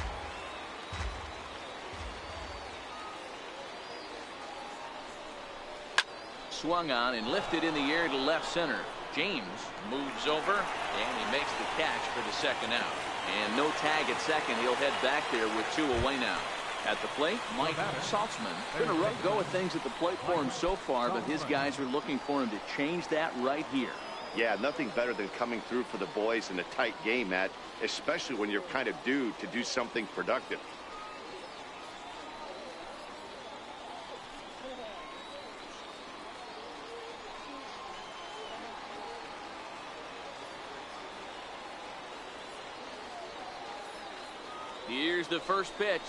Swung on and lifted in the air to left center. James moves over, and he makes the catch for the second out. And no tag at second. He'll head back there with 2 away now. At the plate, Mike Saltzman. Been a rough go of things at the plate for him so far, but his guys are looking for him to change that right here. Yeah, nothing better than coming through for the boys in a tight game, Matt, especially when you're kind of due to do something productive. Here's the first pitch.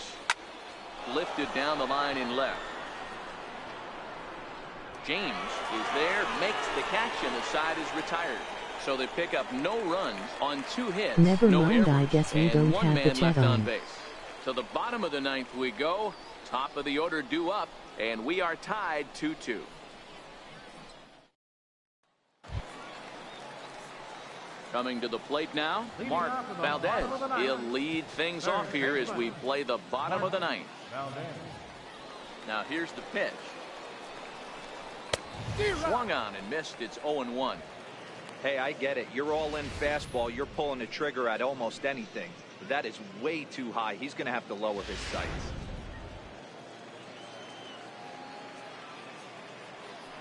Lifted down the line in left. James is there, makes the catch, and the side is retired. So they pick up no runs on 2 hits. Never no mind, errors, I guess we don't one have man the chat left on on. base. To the bottom of the 9th we go. Top of the order due up, and we are tied 2-2. Coming to the plate now, Mark Valdez. He'll lead things off here as we play the bottom of the 9th. Now here's the pitch. Swung on and missed. It's 0-1. Hey, I get it. You're all in fastball. You're pulling the trigger at almost anything. But that is way too high. He's going to have to lower his sights.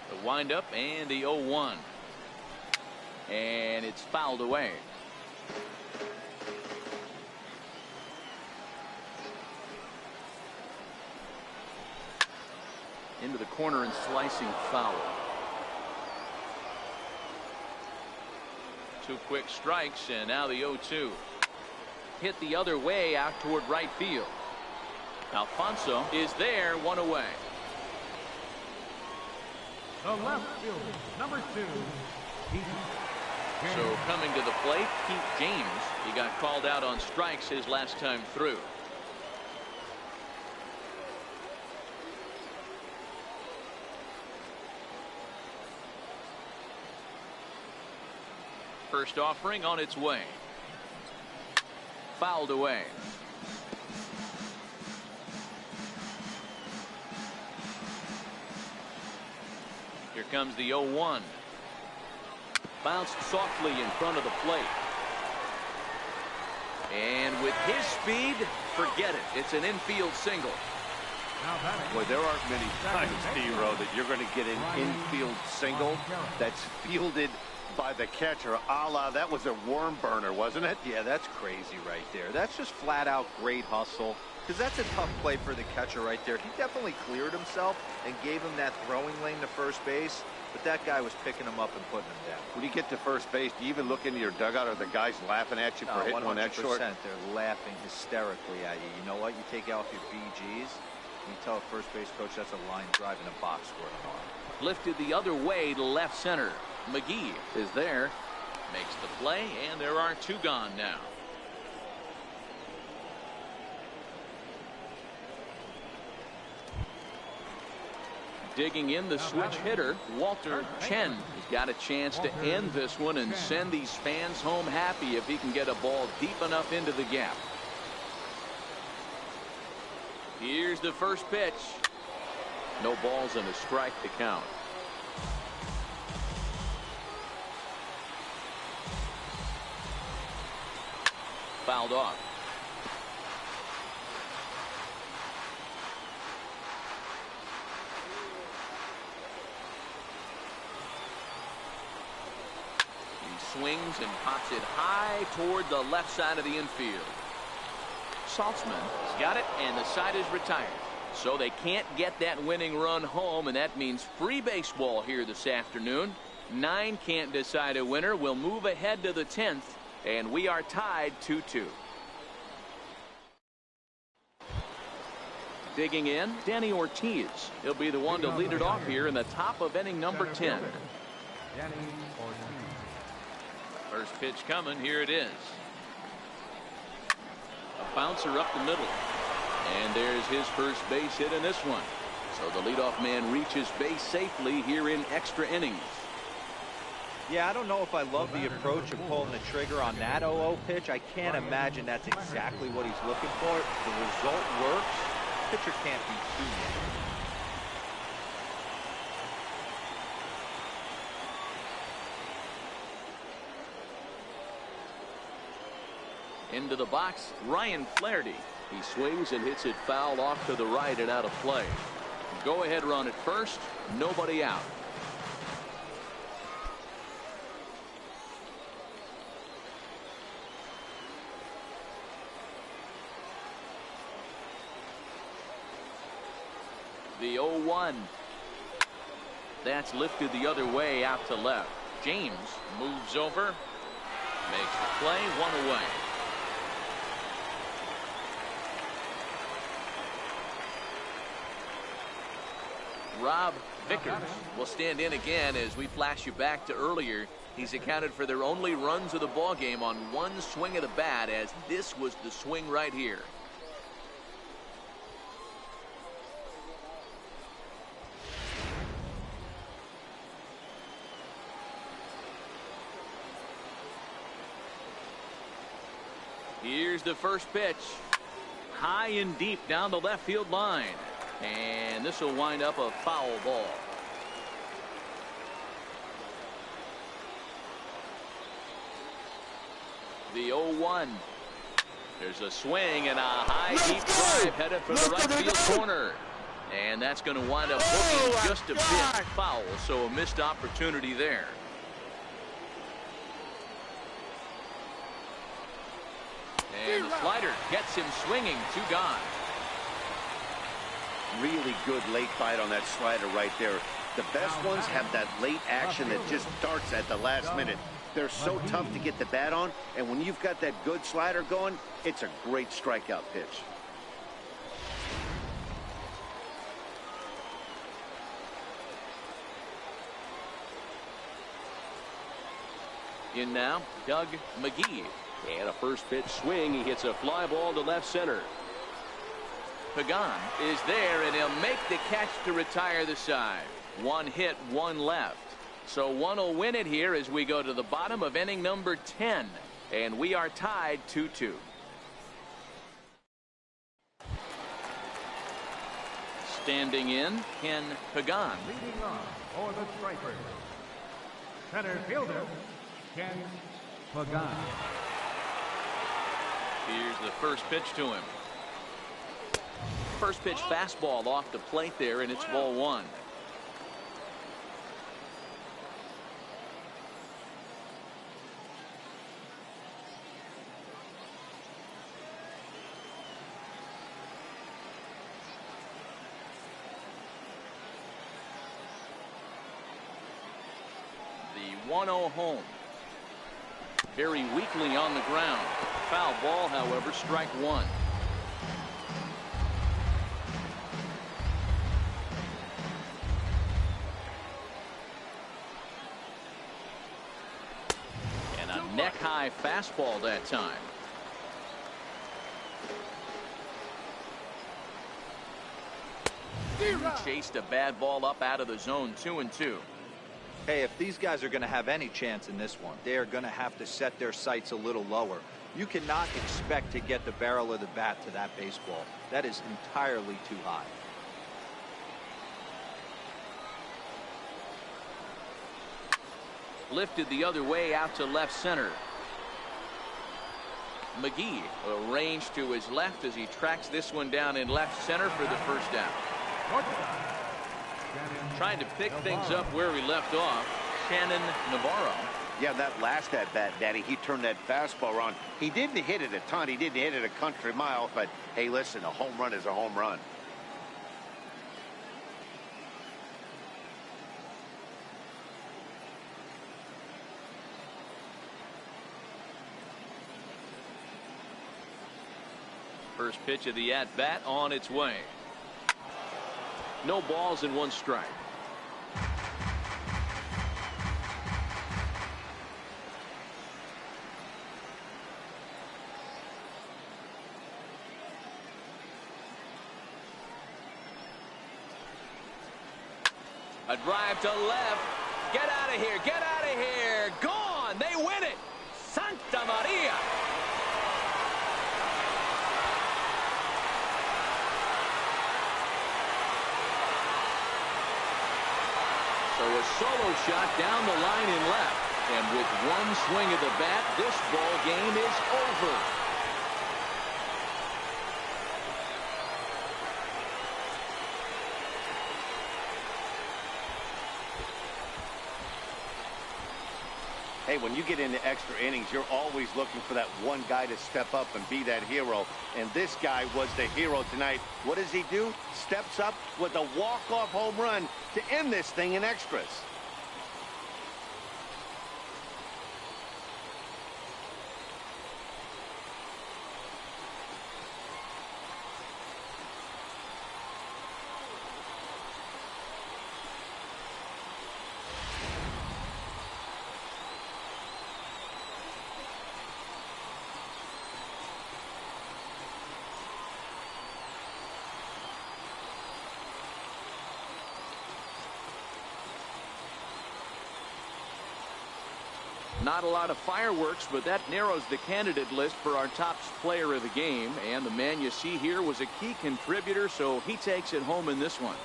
The windup and the 0-1. And it's fouled away. Into the corner and slicing foul. 2 quick strikes, and now the 0-2. Hit the other way out toward right field. Alfonso is there, 1 away. The left fielder, number 2. So coming to the plate, Pete James. He got called out on strikes his last time through. First offering on its way. Fouled away. comes the 0-1. Bounced softly in front of the plate. And with his speed, forget it. It's an infield single. Boy, there aren't many times, D-Row, that you're going to get an infield single that's fielded by the catcher, a la that was a worm burner, wasn't it? Yeah, that's crazy right there. That's just flat out great hustle, because that's a tough play for the catcher right there. He definitely cleared himself and gave him that throwing lane to first base, but that guy was picking him up and putting him down. When you get to first base, do you even look into your dugout? Are the guys laughing at you for hitting one that short? 100%. They're laughing hysterically at you. You know what? You take out your BGs, and you tell a first base coach that's a line drive in a box score tomorrow. Lifted the other way to left center. McGee is there, makes the play, and there are 2 gone now. Digging in the switch hitter, Walter Chen has got a chance to end this one and send these fans home happy if he can get a ball deep enough into the gap. Here's the first pitch. No balls and a strike to count. Fouled off. He swings and pops it high toward the left side of the infield. Saltzman's got it, and the side is retired. So they can't get that winning run home, and that means free baseball here this afternoon. 9 can't decide a winner. We'll move ahead to the 10th. And we are tied 2-2. Digging in, Danny Ortiz. He'll be the one to lead it off here in the top of inning number 10. First pitch coming. Here it is. A bouncer up the middle. And there's his first base hit in this one. So the leadoff man reaches base safely here in extra innings. Yeah, I don't know if I love the approach of pulling the trigger on that 0-0 pitch. I can't imagine that's exactly what he's looking for. The result works. Pitcher can't be too mad. Into the box, Ryan Flaherty. He swings and hits it foul off to the right and out of play. Go ahead run at first. Nobody out. The 0-1. That's lifted the other way out to left. James moves over, makes the play, 1 away. Rob Vickers will stand in again as we flash you back to earlier. He's accounted for their only runs of the ball game on 1 swing of the bat, as this was the swing right here. Here's the first pitch. High and deep down the left field line. And this will wind up a foul ball. The 0-1. There's a swing and a high deep drive headed for the right field corner. And that's going to wind up hooking just a bit foul, so a missed opportunity there. And the slider gets him swinging, 2 gone. Really good late bite on that slider right there. The best ones have that late action that just darts at the last minute. They're so tough to get the bat on, and when you've got that good slider going, it's a great strikeout pitch. In now, Doug McGee. And a first pitch swing. He hits a fly ball to left center. Pagan is there, and he'll make the catch to retire the side. 1 hit, 1 left. So one will win it here as we go to the bottom of inning number 10. And we are tied 2-2. Standing in, Ken Pagan. Leading off for the Stripers, center fielder, Ken Pagan. Here's the first pitch to him. First pitch fastball off the plate there, and it's ball one. The 1-0 home. Very weakly on the ground. Foul ball, however, strike one. And a neck-high fastball that time. Chased a bad ball up out of the zone, 2-2. Hey, if these guys are going to have any chance in this one, they are going to have to set their sights a little lower. You cannot expect to get the barrel of the bat to that baseball. That is entirely too high. Lifted the other way out to left center. McGee arranged to his left as he tracks this one down in left center for the first down. Trying to pick things up where we left off, Shannon Navarro. Yeah, that last at bat, Daddy, he turned that fastball around. He didn't hit it a ton. He didn't hit it a country mile. But, hey, listen, a home run is a home run. First pitch of the at-bat on its way. No balls and one strike. A drive to left. Get out of here. Get out of here. Gone. They win it. Santa Maria. So a solo shot down the line and left. And with one swing of the bat, this ball game is over. Hey, when you get into extra innings, you're always looking for that one guy to step up and be that hero. And this guy was the hero tonight. What does he do? Steps up with a walk-off home run to end this thing in extras. Not a lot of fireworks, but that narrows the candidate list for our top player of the game. And the man you see here was a key contributor, so he takes it home in this one.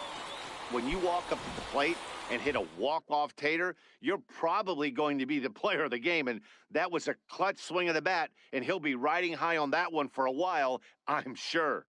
When you walk up to the plate and hit a walk-off tater, you're probably going to be the player of the game. And that was a clutch swing of the bat, and he'll be riding high on that one for a while, I'm sure.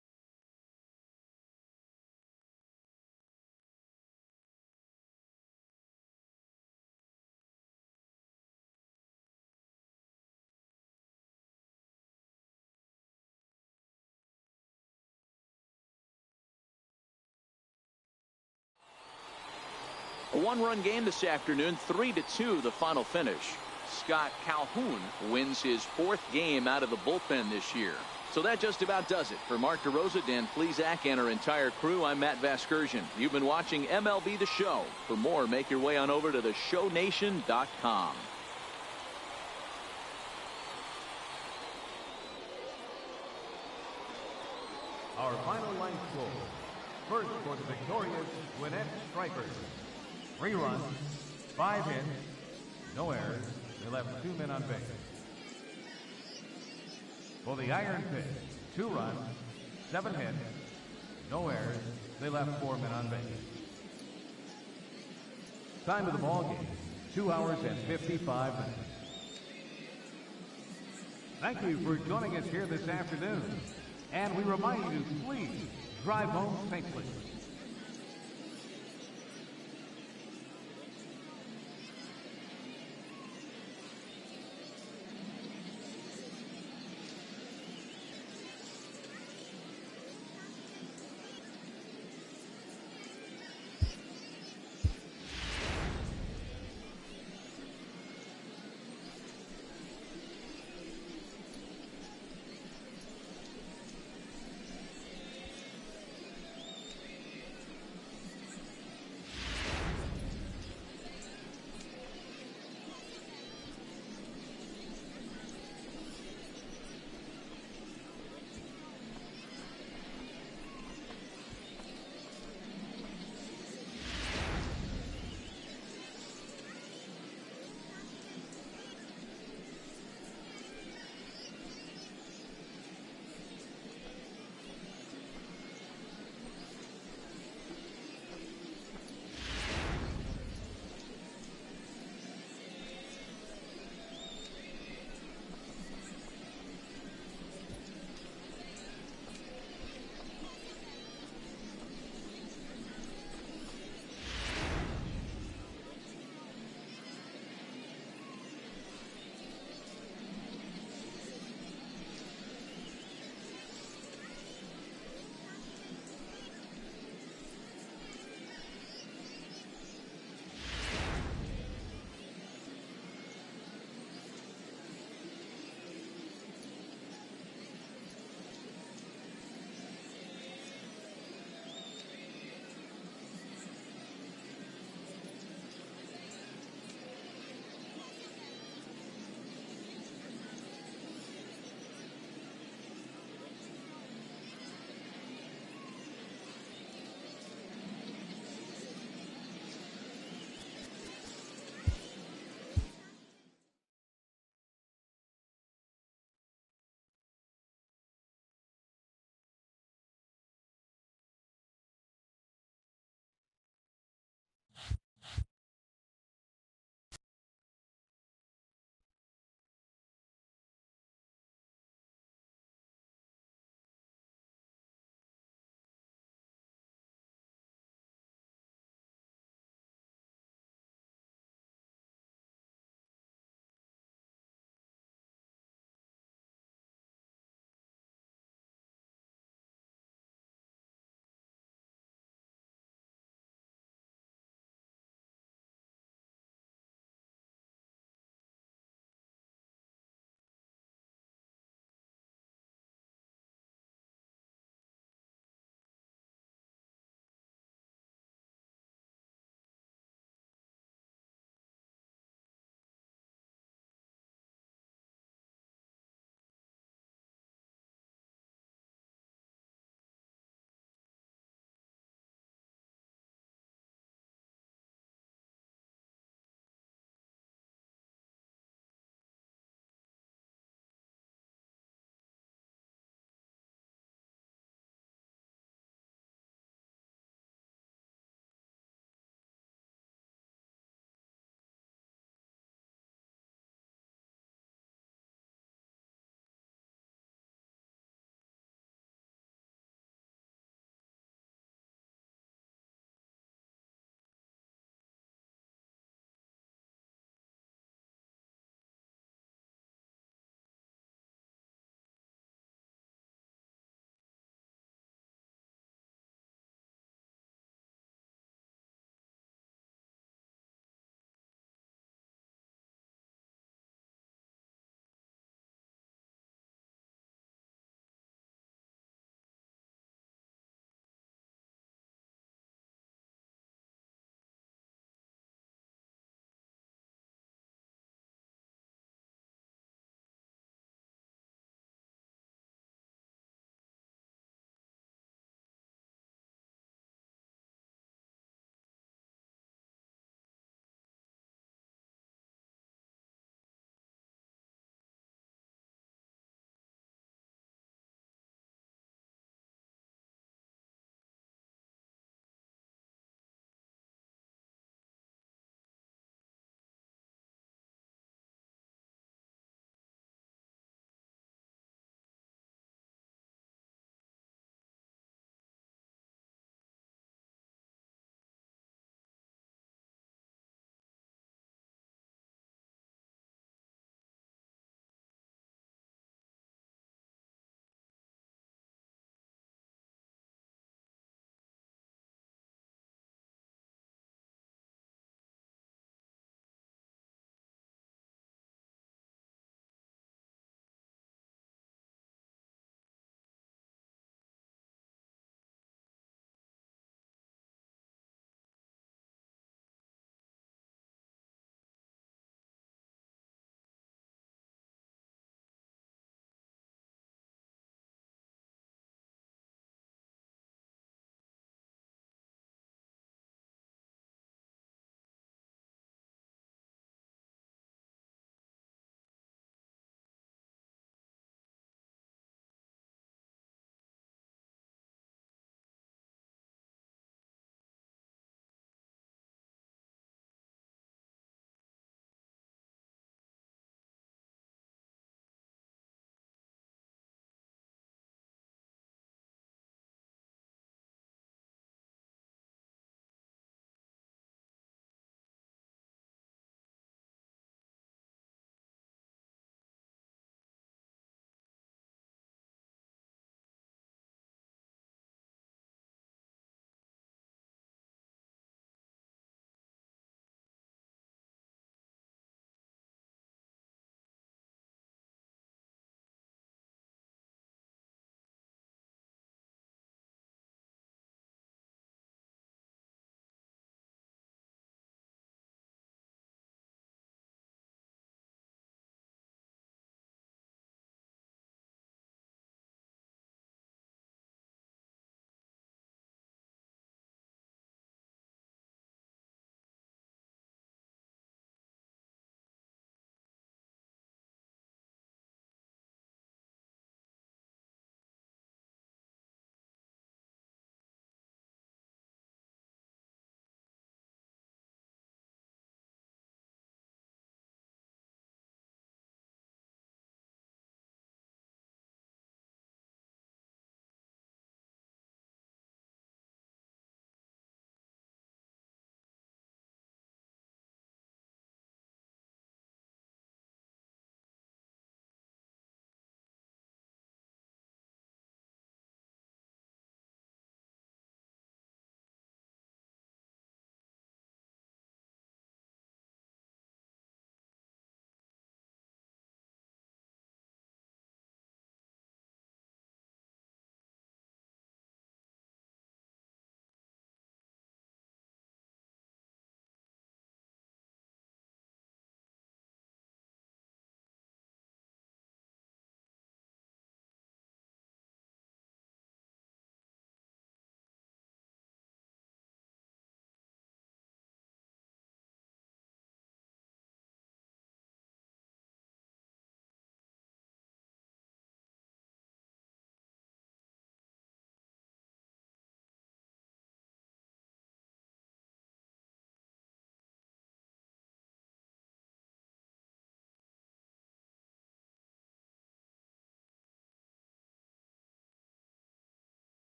A one-run game this afternoon, 3-2 the final finish. Scott Calhoun wins his fourth game out of the bullpen this year. So that just about does it. For Mark DeRosa, Dan Plesac, and our entire crew, I'm Matt Vasgersian. You've been watching MLB The Show. For more, make your way on over to theshownation.com. Our final line score. First for the victorious Gwinnett Stripers. 3 runs, 5 hits, no errors. They left 2 men on base. For the Iron Pig, 2 runs, 7 hits, no errors, They left 4 men on base. Time of the ball game, 2 hours and 55 minutes. Thank you for joining us here this afternoon. And we remind you to please drive home safely.